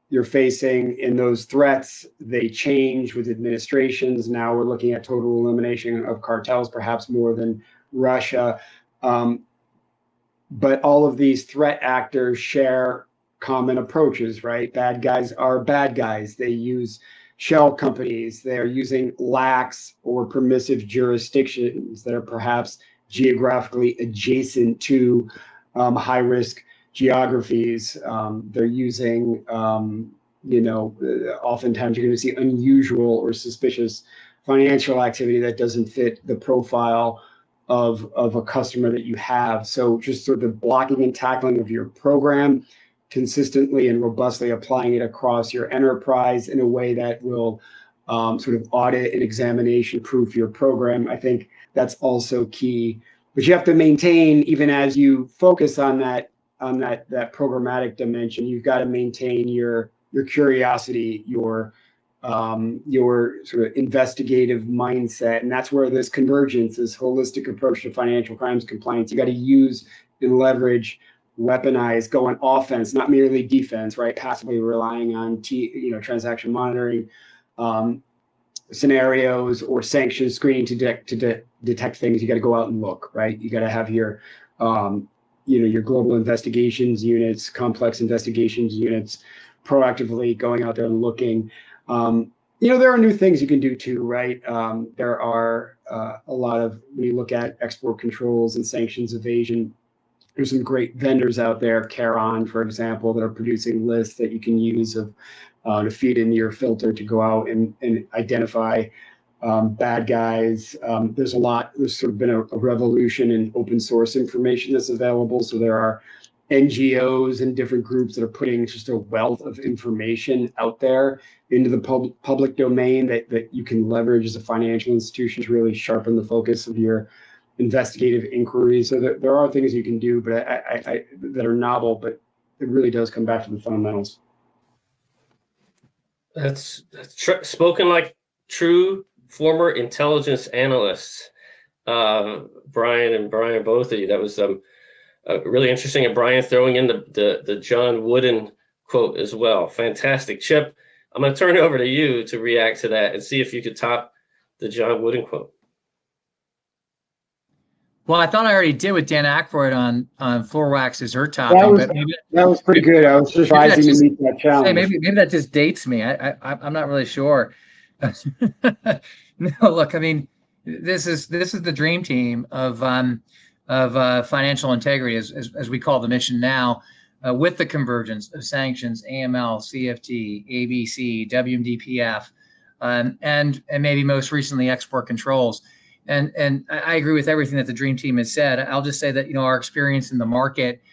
you're facing. In those threats, they change with administrations. Now we're looking at total elimination of cartels, perhaps more than Russia. But all of these threat actors share common approaches, right? Bad guys are bad guys. They use shell companies. They're using lax or permissive jurisdictions that are perhaps geographically adjacent to high-risk geographies. They're using, oftentimes you're going to see unusual or suspicious financial activity that doesn't fit the profile of a customer that you have. So just sort of the blocking and tackling of your program, consistently and robustly applying it across your enterprise in a way that will sort of audit and examination proof your program. I think that's also key. But you have to maintain, even as you focus on that programmatic dimension, you've got to maintain your curiosity, your sort of investigative mindset. And that's where this convergence, this holistic approach to financial crimes compliance, you got to use and leverage, weaponize, go on offense, not merely defense, right? Passively relying on transaction monitoring scenarios or sanction screening to detect things. You got to go out and look, right? You got to have your your global investigations units, complex investigations units, proactively going out there and looking. There are new things you can do too, right? There are a lot of, when you look at export controls and sanctions evasion, there's some great vendors out there, Caron, for example, that are producing lists that you can use to feed into your filter to go out and identify bad guys. There's sort of been a revolution in open source information that's available. So there are NGOs and different groups that are putting just a wealth of information out there into the public domain that you can leverage as a financial institution to really sharpen the focus of your investigative inquiry. So there are things you can do, but that are novel, but it really does come back to the fundamentals. That's spoken like true former intelligence analysts. Brian and Brian, both of you. That was really interesting. And Brian throwing in the John Wooden quote as well. Fantastic. Chip, I'm going to turn it over to you to react to that and see if you could top the John Wooden quote. Well, I thought I already did with Dan Aykroyd on floor wax dessert topping. That was pretty good. I was just rising to meet that challenge. Hey, maybe that just dates me. I'm not really sure. No, look, I mean, this is the dream team of financial integrity, as we call the mission now, with the convergence of sanctions, AML, CFT, ABC, WMDPF, and maybe most recently export controls. And I agree with everything that the dream team has said. I'll just say that our experience in the market,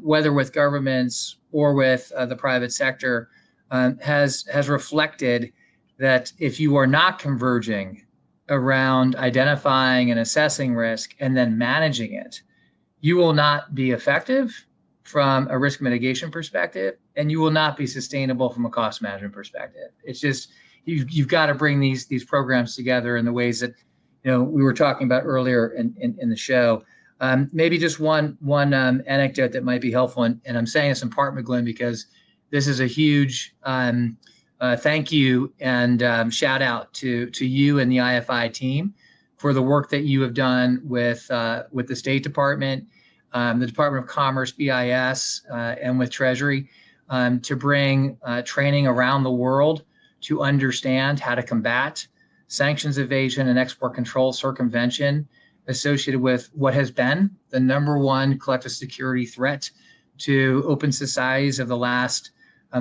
whether with governments or with the private sector, has reflected that if you are not converging around identifying and assessing risk and then managing it, you will not be effective from a risk mitigation perspective, and you will not be sustainable from a cost management perspective. It's just you've got to bring these programs together in the ways that we were talking about earlier in the show. Maybe just one anecdote that might be helpful, and I'm saying this in part, McGlynn, because this is a huge thank you and shout out to you and the IFI team for the work that you have done with the State Department, the Department of Commerce, BIS, and with Treasury to bring training around the world to understand how to combat sanctions evasion and export control circumvention associated with what has been the #1 collective security threat to open societies of the last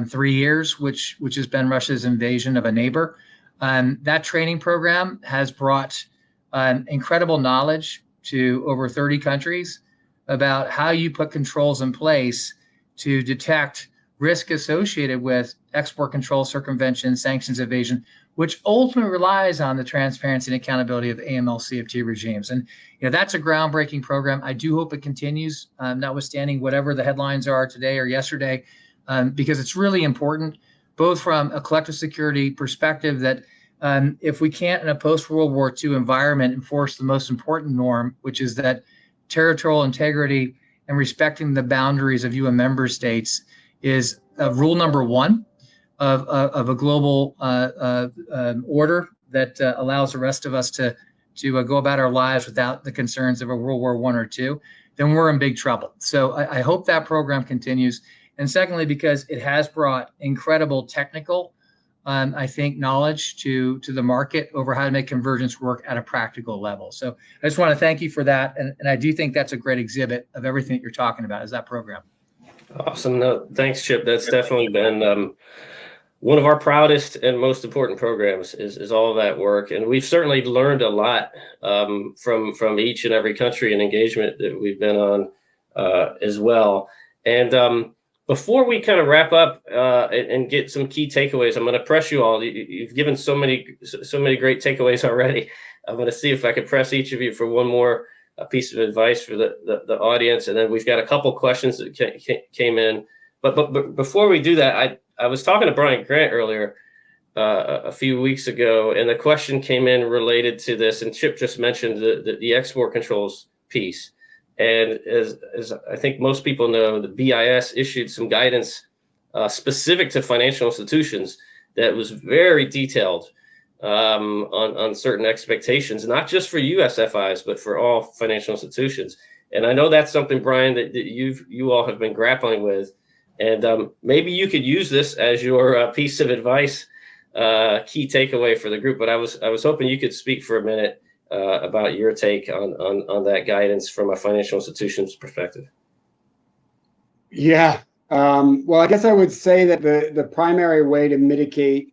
3 years, which has been Russia's invasion of a neighbor. That training program has brought incredible knowledge to over 30 countries about how you put controls in place to detect risk associated with export control, circumvention, sanctions evasion, which ultimately relies on the transparency and accountability of AML CFT regimes. And that's a groundbreaking program. I do hope it continues, notwithstanding whatever the headlines are today or yesterday, because it's really important, both from a collective security perspective that if we can't, in a post-World War II environment, enforce the most important norm, which is that territorial integrity and respecting the boundaries of UN member states is rule number one of a global order that allows the rest of us to go about our lives without the concerns of a World War I or II, then we're in big trouble. So I hope that program continues. And secondly, because it has brought incredible technical, I think, knowledge to the market over how to make convergence work at a practical level. So I just want to thank you for that. And I do think that's a great exhibit of everything that you're talking about, is that program. Awesome. No, thanks, Chip. That's definitely been one of our proudest and most important programs is all of that work. And we've certainly learned a lot from each and every country and engagement that we've been on as well. And before we kind of wrap up and get some key takeaways, I'm going to press you all. You've given so many great takeaways already. I'm going to see if I can press each of you for one more piece of advice for the audience. And then we've got a couple questions that came in. But before we do that, I was talking to Brian Grant earlier a few weeks ago, and the question came in related to this. And Chip just mentioned the export controls piece. And as I think most people know, the BIS issued some guidance specific to financial institutions that was very detailed on certain expectations, not just for USFIs, but for all financial institutions. And I know that's something, Brian, that you all have been grappling with. And maybe you could use this as your piece of advice, key takeaway for the group. But I was hoping you could speak for a minute about your take on that guidance from a financial institution's perspective. Yeah. Well, I guess I would say that the primary way to mitigate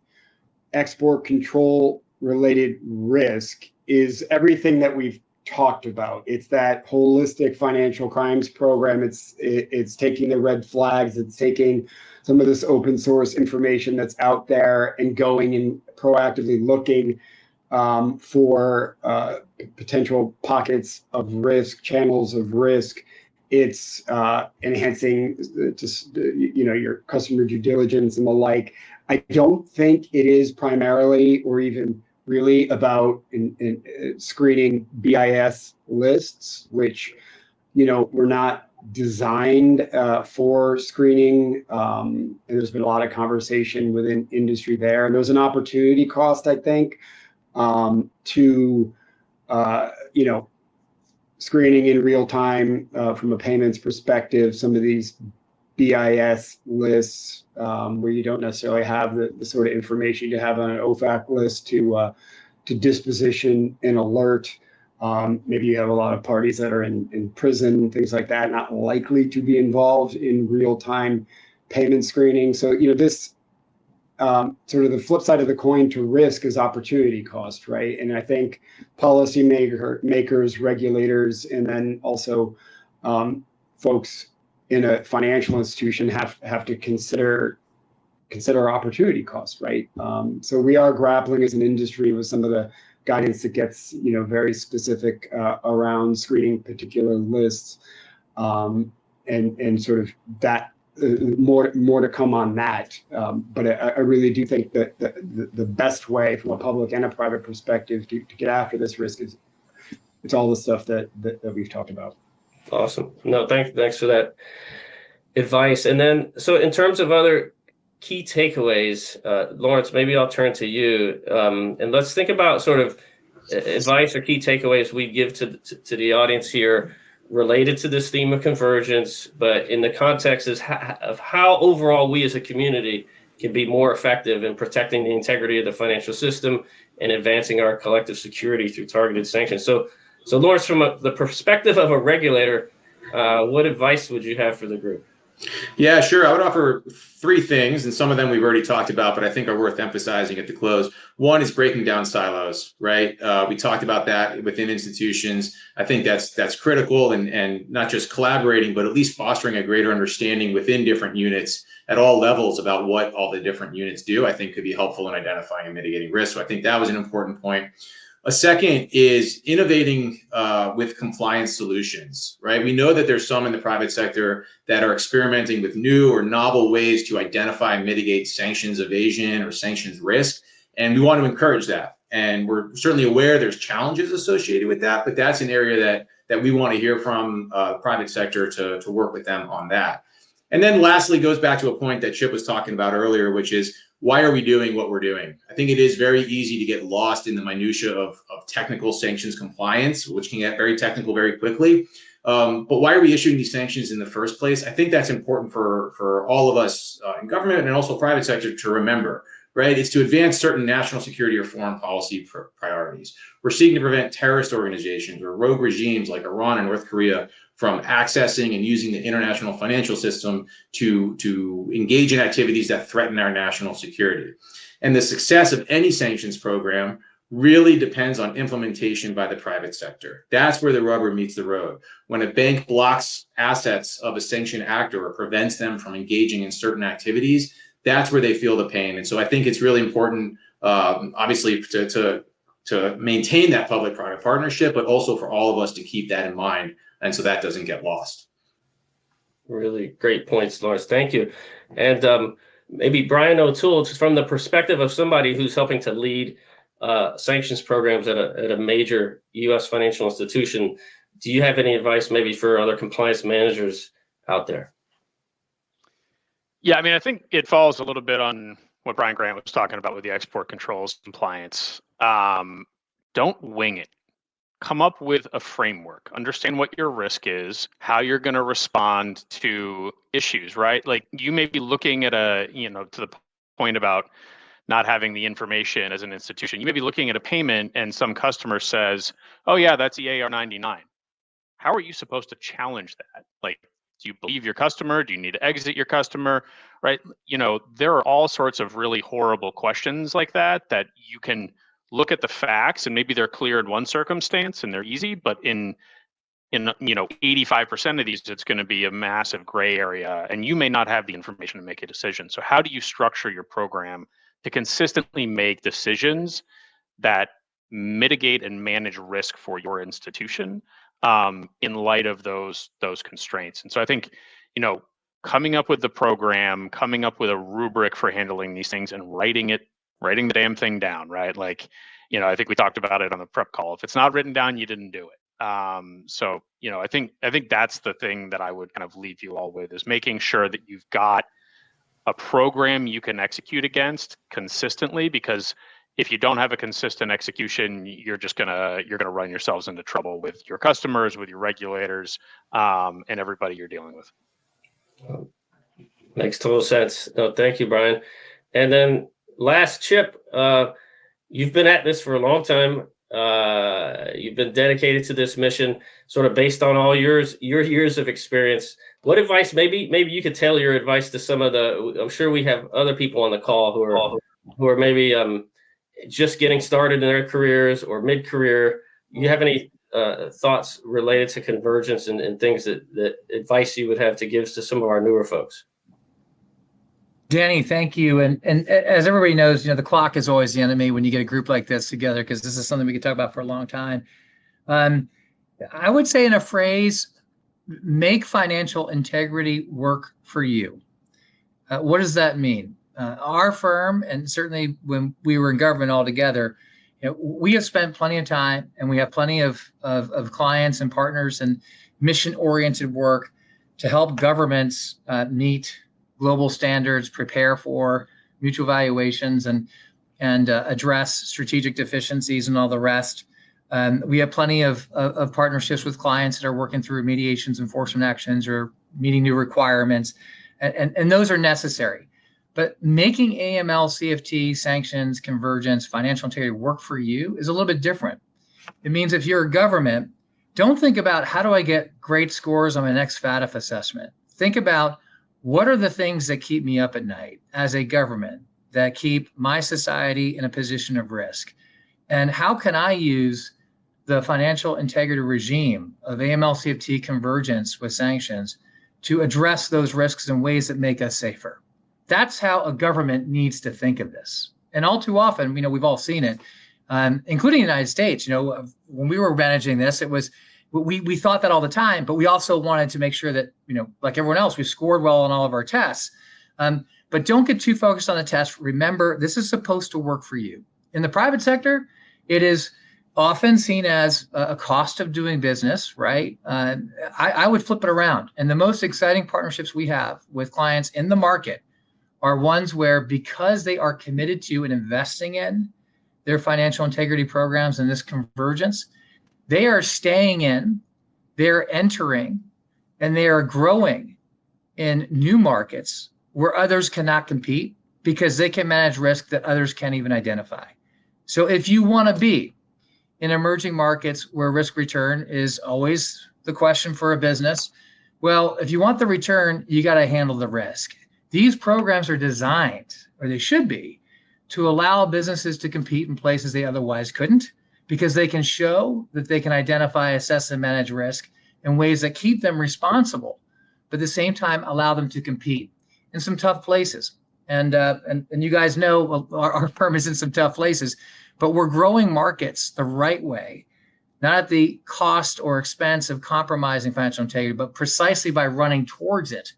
export control related risk is everything that we've talked about. It's that holistic financial crimes program. It's taking the red flags. It's taking some of this open source information that's out there and going and proactively looking for potential pockets of risk, channels of risk. It's enhancing your customer due diligence and the like. I don't think it is primarily or even really about screening BIS lists, which were not designed for screening. And there's been a lot of conversation within industry there. And there's an opportunity cost, I think, to screening in real time from a payments perspective. Some of these BIS lists where you don't necessarily have the sort of information you have on an OFAC list to disposition and alert. Maybe you have a lot of parties that are in prison, things like that, not likely to be involved in real-time payment screening. So, this sort of the flip side of the coin to risk is opportunity cost, right? And I think policy makers, regulators, and then also folks in a financial institution have to consider opportunity cost, right? So we are grappling as an industry with some of the guidance that gets very specific around screening particular lists, and sort of that more to come on that. But I really do think that the best way from a public and a private perspective to get after this risk is it's all the stuff that we've talked about. Awesome. No, thanks for that advice. And then, so in terms of other key takeaways, Lawrence, maybe I'll turn to you, and let's think about sort of advice or key takeaways we give to the audience here related to this theme of convergence, but in the context of how overall we as a community can be more effective in protecting the integrity of the financial system and advancing our collective security through targeted sanctions. So Lawrence, from the perspective of a regulator, what advice would you have for the group? Yeah, sure. I would offer three things, and some of them we've already talked about, but I think are worth emphasizing at the close. One is breaking down silos, right? We talked about that within institutions. I think that's critical, and not just collaborating, but at least fostering a greater understanding within different units at all levels about what all the different units do, I think could be helpful in identifying and mitigating risk. So I think that was an important point. A second is innovating with compliance solutions, right? We know that there's some in the private sector that are experimenting with new or novel ways to identify and mitigate sanctions evasion or sanctions risk, and we want to encourage that. And we're certainly aware there's challenges associated with that, but that's an area that we want to hear from the private sector to work with them on that. And then lastly, goes back to a point that Chip was talking about earlier, which is, why are we doing what we're doing? I think it is very easy to get lost in the minutia of technical sanctions compliance, which can get very technical very quickly. But why are we issuing these sanctions in the first place? I think that's important for all of us in government and also private sector to remember, right? It's to advance certain national security or foreign policy priorities. We're seeking to prevent terrorist organizations or rogue regimes like Iran and North Korea from accessing and using the international financial system to engage in activities that threaten our national security. And the success of any sanctions program really depends on implementation by the private sector. That's where the rubber meets the road. When a bank blocks assets of a sanctioned actor or prevents them from engaging in certain activities, that's where they feel the pain. And so I think it's really important, obviously, to maintain that public-private partnership, but also for all of us to keep that in mind, and so that doesn't get lost. Really great points, Lawrence. Thank you. And maybe Brian O'Toole, just from the perspective of somebody who's helping to lead sanctions programs at a major U.S. financial institution, do you have any advice maybe for other compliance managers out there? Yeah, I mean, I think it falls a little bit on what Brian Grant was talking about with the export controls compliance. Don't wing it. Come up with a framework, understand what your risk is, how you're going to respond to issues, right? Like, you may be looking at to the point about not having the information as an institution, you may be looking at a payment and some customer says, oh yeah, that's EAR 99. How are you supposed to challenge that? Like, do you believe your customer? Do you need to exit your customer? Right? There are all sorts of really horrible questions like that you can look at the facts, and maybe they're clear in one circumstance and they're easy, but in 85% of these, it's going to be a massive gray area, and you may not have the information to make a decision. So how do you structure your program to consistently make decisions that mitigate and manage risk for your institution in light of those constraints? And so I think, coming up with the program, coming up with a rubric for handling these things, and writing the damn thing down, right? Like, I think we talked about it on the prep call. If it's not written down, you didn't do it. So, I think that's the thing that I would kind of leave you all with, is making sure that you've got a program you can execute against consistently, because if you don't have a consistent execution, you're gonna run yourselves into trouble with your customers, with your regulators, and everybody you're dealing with. Makes total sense. No, thank you, Brian. And then last, Chip, you've been at this for a long time. You've been dedicated to this mission, sort of based on all your years of experience. What advice, maybe you could tell your advice to some of I'm sure we have other people on the call who are maybe just getting started in their careers or mid-career. You have any thoughts related to convergence and things that advice you would have to give to some of our newer folks? Danny, thank you. And as everybody knows, the clock is always the enemy when you get a group like this together, because this is something we could talk about for a long time. I would say, in a phrase, make financial integrity work for you. What does that mean? Our firm, and certainly when we were in government all together, we have spent plenty of time, and we have plenty of clients and partners and mission-oriented work to help governments meet global standards, prepare for mutual valuations, and address strategic deficiencies and all the rest. We have plenty of partnerships with clients that are working through remediations, enforcement actions, or meeting new requirements, and those are necessary. But making AML, CFT, sanctions, convergence, financial integrity work for you is a little bit different. It means if you're a government, don't think about how do I get great scores on my next FATF assessment. Think about, what are the things that keep me up at night as a government, that keep my society in a position of risk? And how can I use the financial integrity regime of AML-CFT convergence with sanctions to address those risks in ways that make us safer? That's how a government needs to think of this. And all too often, we've all seen it, including the United States. When we were managing this, it was we thought that all the time, but we also wanted to make sure that, like everyone else, we scored well on all of our tests. But don't get too focused on the test. Remember, this is supposed to work for you. In the private sector, it is often seen as a cost of doing business, right? I would flip it around. And the most exciting partnerships we have with clients in the market are ones where, because they are committed to and investing in their financial integrity programs and this convergence, they are staying in, they're entering, and they are growing in new markets where others cannot compete because they can manage risk that others can't even identify. So if you want to be in emerging markets where risk return is always the question for a business, well, if you want the return, you got to handle the risk. These programs are designed, or they should be, to allow businesses to compete in places they otherwise couldn't, because they can show that they can identify, assess, and manage risk in ways that keep them responsible, but at the same time allow them to compete in some tough places. And you guys know our firm is in some tough places, but we're growing markets the right way, not at the cost or expense of compromising financial integrity, but precisely by running towards it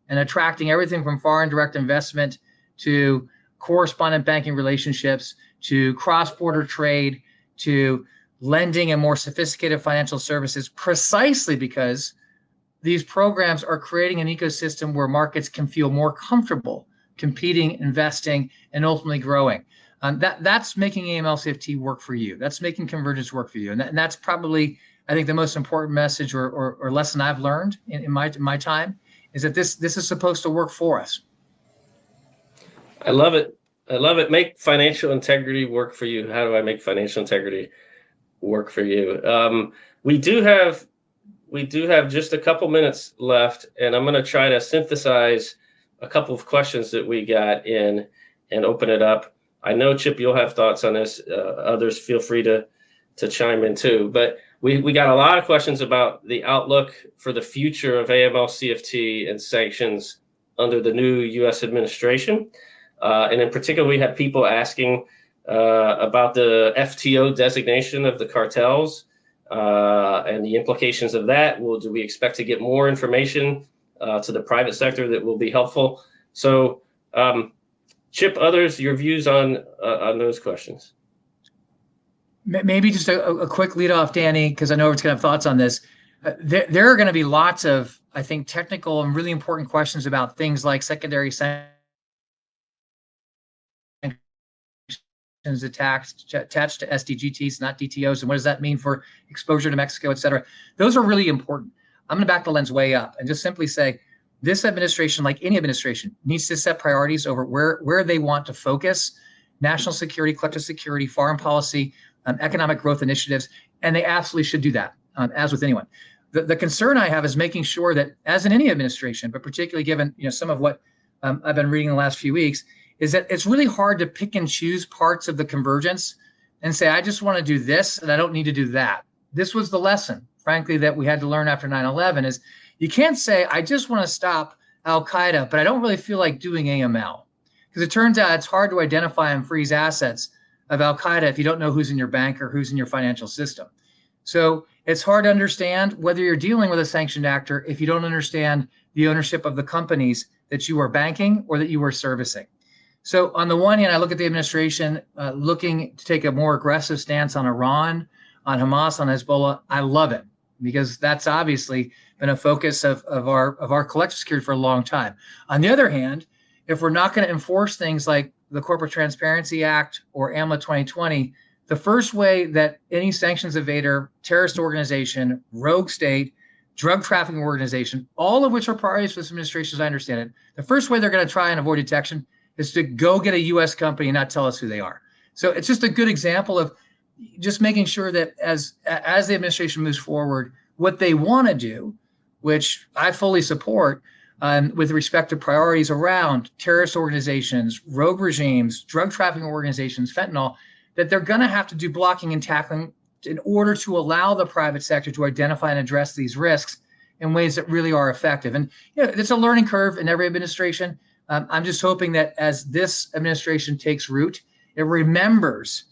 and attracting everything from foreign direct investment to correspondent banking relationships to cross-border trade to lending and more sophisticated financial services, precisely because these programs are creating an ecosystem where markets can feel more comfortable competing, investing, and ultimately growing. That's making AML-CFT work for you. That's making convergence work for you. And that's probably, I think, the most important message or lesson I've learned in my time, is that this is supposed to work for us. I love it. I love it. Make financial integrity work for you. How do I make financial integrity work for you? We do have just a couple minutes left, and I'm going to try to synthesize a couple of questions that we got in and open it up. I know, Chip, you'll have thoughts on this. Others feel free to chime in too. But we got a lot of questions about the outlook for the future of AML-CFT and sanctions under the new U.S. administration. And in particular, we had people asking about the FTO designation of the cartels and the implications of that. Do we expect to get more information to the private sector that will be helpful? So, Chip, others, your views on those questions? Maybe just a quick lead off, Danny, because I know everyone's going to have thoughts on this. There are going to be lots of, I think, technical and really important questions about things like secondary sanctions attached to SDGTs, not DTOs, and what does that mean for exposure to Mexico, et cetera. Those are really important. I'm going to back the lens way up and just simply say, this administration, like any administration, needs to set priorities over where they want to focus: national security, collective security, foreign policy, economic growth initiatives, and they absolutely should do that, as with anyone. The concern I have is making sure that, as in any administration, but particularly given some of what I've been reading the last few weeks, is that it's really hard to pick and choose parts of the convergence and say, I just want to do this and I don't need to do that. This was the lesson, frankly, that we had to learn after 9/11, is you can't say, I just want to stop Al-Qaeda, but I don't really feel like doing AML. Because it turns out it's hard to identify and freeze assets of Al-Qaeda if you don't know who's in your bank or who's in your financial system. So it's hard to understand whether you're dealing with a sanctioned actor if you don't understand the ownership of the companies that you are banking or that you are servicing. So on the one hand, I look at the administration looking to take a more aggressive stance on Iran, on Hamas, on Hezbollah. I love it, because that's obviously been a focus of our collective security for a long time. On the other hand, if we're not going to enforce things like the Corporate Transparency Act or AMLA 2020, the first way that any sanctions evader, terrorist organization, rogue state, drug trafficking organization, all of which are priorities for this administration, as I understand it, the first way they're going to try and avoid detection is to go get a U.S. company and not tell us who they are. So it's just a good example of just making sure that as the administration moves forward, what they want to do, which I fully support, with respect to priorities around terrorist organizations, rogue regimes, drug trafficking organizations, fentanyl, that they're going to have to do blocking and tackling in order to allow the private sector to identify and address these risks in ways that really are effective. And it's a learning curve in every administration. I'm just hoping that as this administration takes root, it remembers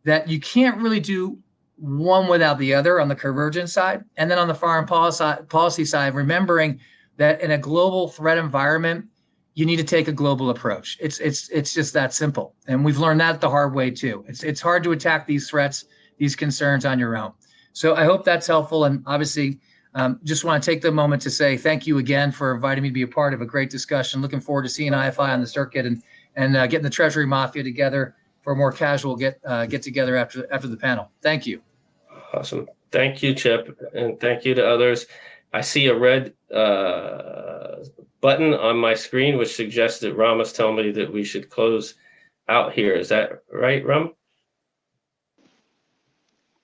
that you can't really do one without the other on the convergence side. And then on the foreign policy side, remembering that in a global threat environment, you need to take a global approach. It's just that simple. And we've learned that the hard way too. It's hard to attack these threats, these concerns on your own. So I hope that's helpful. And obviously, just want to take the moment to say thank you again for inviting me to be a part of a great discussion. Looking forward to seeing IFI on the circuit and getting the Treasury Mafia together for a more casual get together after the panel. Thank you. Awesome. Thank you, Chip, and thank you to others. I see a red button on my screen, which suggests that Rama's telling me that we should close out here. Is that right, Ram?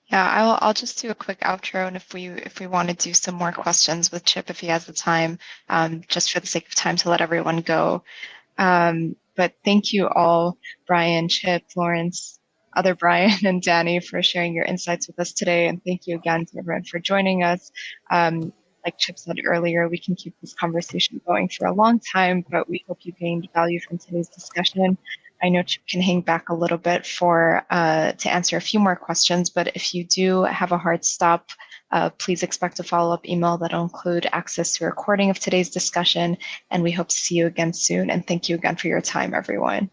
Yeah, I'll just do a quick outro, and if we want to do some more questions with Chip, if he has the time, just for the sake of time to let everyone go. But thank you all, Brian, Chip, Lawrence, other Brian, and Danny for sharing your insights with us today, and thank you again to everyone for joining us. Like Chip said earlier, we can keep this conversation going for a long time, but we hope you gained value from today's discussion. I know Chip can hang back a little bit to answer a few more questions, but if you do have a hard stop, please expect a follow-up email that'll include access to a recording of today's discussion, and we hope to see you again soon. And thank you again for your time, everyone.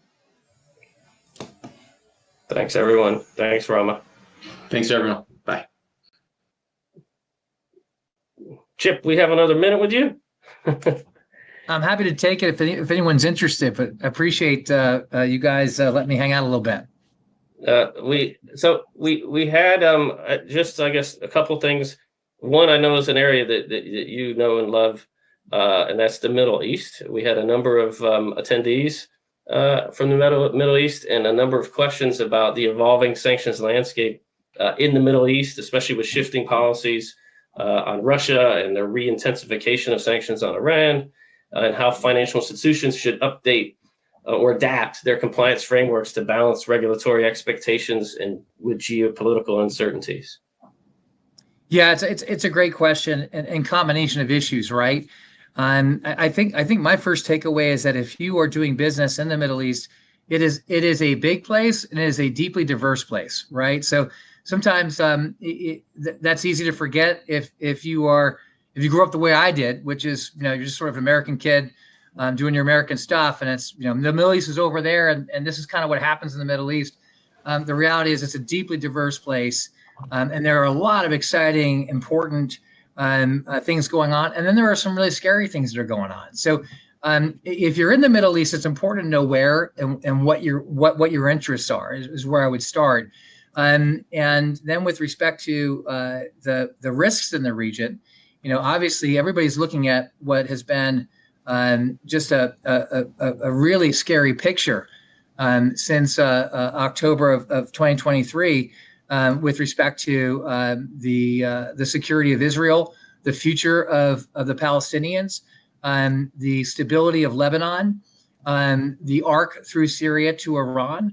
Thanks, everyone. Thanks, Rama. Thanks, everyone. Bye. Chip, we have another minute with you. I'm happy to take it if anyone's interested, but I appreciate you guys letting me hang out a little bit. We had just, I guess, a couple things. One, I know is an area that you know and love, and that's the Middle East. We had a number of attendees from the Middle East, and a number of questions about the evolving sanctions landscape in the Middle East, especially with shifting policies on Russia and the re-intensification of sanctions on Iran, and how financial institutions should update or adapt their compliance frameworks to balance regulatory expectations and with geopolitical uncertainties. Yeah, it's a great question and combination of issues, right? I think my first takeaway is that if you are doing business in the Middle East, it is a big place and it is a deeply diverse place, right? So sometimes that's easy to forget if you grew up the way I did, which is you're just sort of an American kid doing your American stuff, and it's the Middle East is over there, and this is kind of what happens in the Middle East. The reality is it's a deeply diverse place, and there are a lot of exciting, important things going on, and then there are some really scary things that are going on. So if you're in the Middle East, it's important to know where and what your interests are is where I would start. And then with respect to the risks in the region, obviously everybody's looking at what has been just a really scary picture since October of 2023 with respect to the security of Israel, the future of the Palestinians, the stability of Lebanon, the arc through Syria to Iran,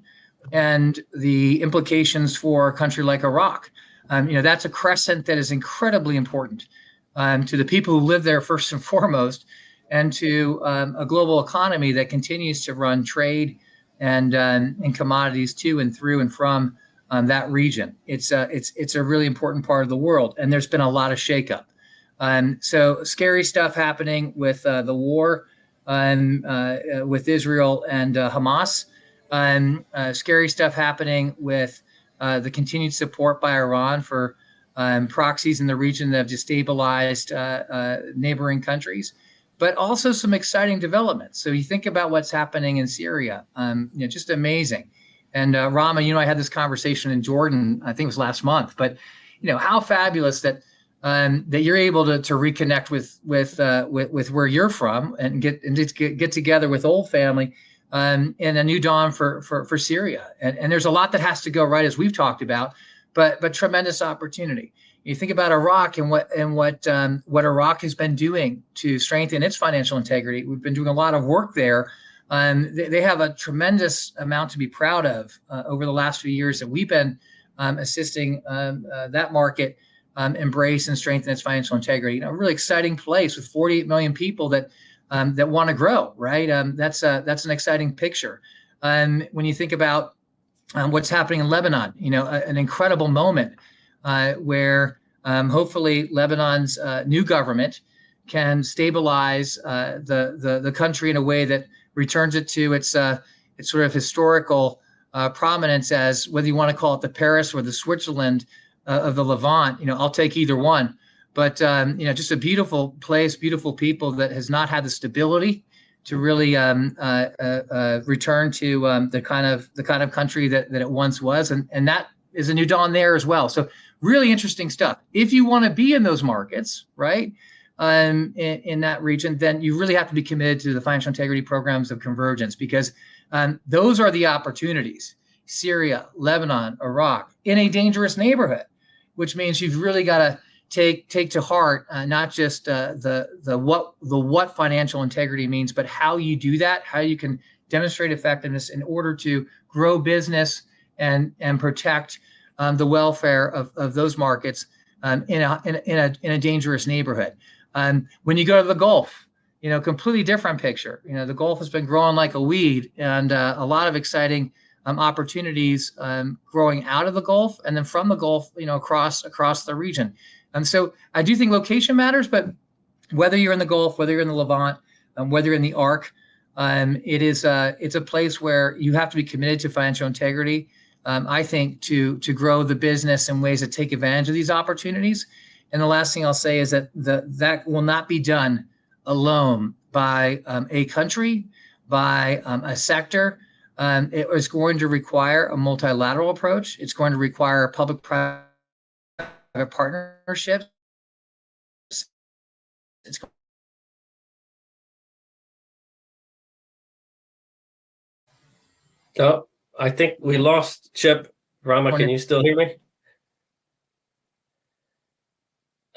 and the implications for a country like Iraq. That's a crescent that is incredibly important to the people who live there first and foremost, and to a global economy that continues to run trade and commodities to and through and from that region. It's a really important part of the world, and there's been a lot of shakeup. So scary stuff happening with the war with Israel and Hamas. Scary stuff happening with the continued support by Iran for proxies in the region that have destabilized neighboring countries, but also some exciting developments. So you think about what's happening in Syria, just amazing. And Rama, I had this conversation in Jordan, I think it was last month, but how fabulous that you're able to reconnect with where you're from and get together with old family in a new dawn for Syria. And there's a lot that has to go right, as we've talked about, but tremendous opportunity. You think about Iraq and what Iraq has been doing to strengthen its financial integrity. We've been doing a lot of work there. They have a tremendous amount to be proud of over the last few years that we've been assisting that market embrace and strengthen its financial integrity. A really exciting place with 48 million people that want to grow. Right, that's an exciting picture. When you think about what's happening in Lebanon, an incredible moment where hopefully Lebanon's new government can stabilize the country in a way that returns it to its sort of historical prominence as, whether you want to call it the Paris or the Switzerland of the Levant. I'll take either one. But just a beautiful place, beautiful people that has not had the stability to really return to the kind of country that it once was, and that is a new dawn there as well. So really interesting stuff. If you want to be in those markets, right, in that region, then you really have to be committed to the financial integrity programs of Convergence, because those are the opportunities. Syria, Lebanon, Iraq, in a dangerous neighborhood, which means you've really got to take to heart not just the what financial integrity means, but how you do that, how you can demonstrate effectiveness in order to grow business and protect the welfare of those markets in a dangerous neighborhood. When you go to the Gulf, completely different picture. The Gulf has been growing like a weed, and a lot of exciting opportunities growing out of the Gulf and then from the Gulf, across the region. And so I do think location matters, but whether you're in the Gulf, whether you're in the Levant, whether you're in the ARC, it's a place where you have to be committed to financial integrity. I think to grow the business in ways that take advantage of these opportunities. And the last thing I'll say is that that will not be done alone by a country, by a sector. It is going to require a multilateral approach. It's going to require public-private partnerships. Oh, I think we lost Chip. Rama, can you still hear me?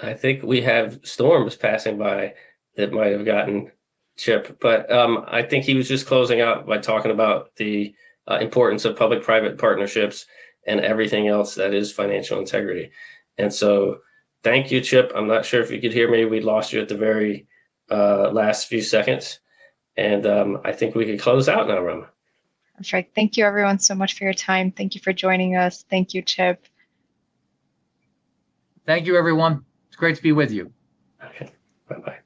I think we have storms passing by that might have gotten Chip, but I think he was just closing out by talking about the importance of public-private partnerships and everything else that is financial integrity. And so thank you, Chip. I'm not sure if you could hear me. We lost you at the very last few seconds. And I think we could close out now, Rama. That's right. Thank you, everyone, so much for your time. Thank you for joining us. Thank you, Chip. Thank you, everyone. It's great to be with you. Okay. Bye-bye.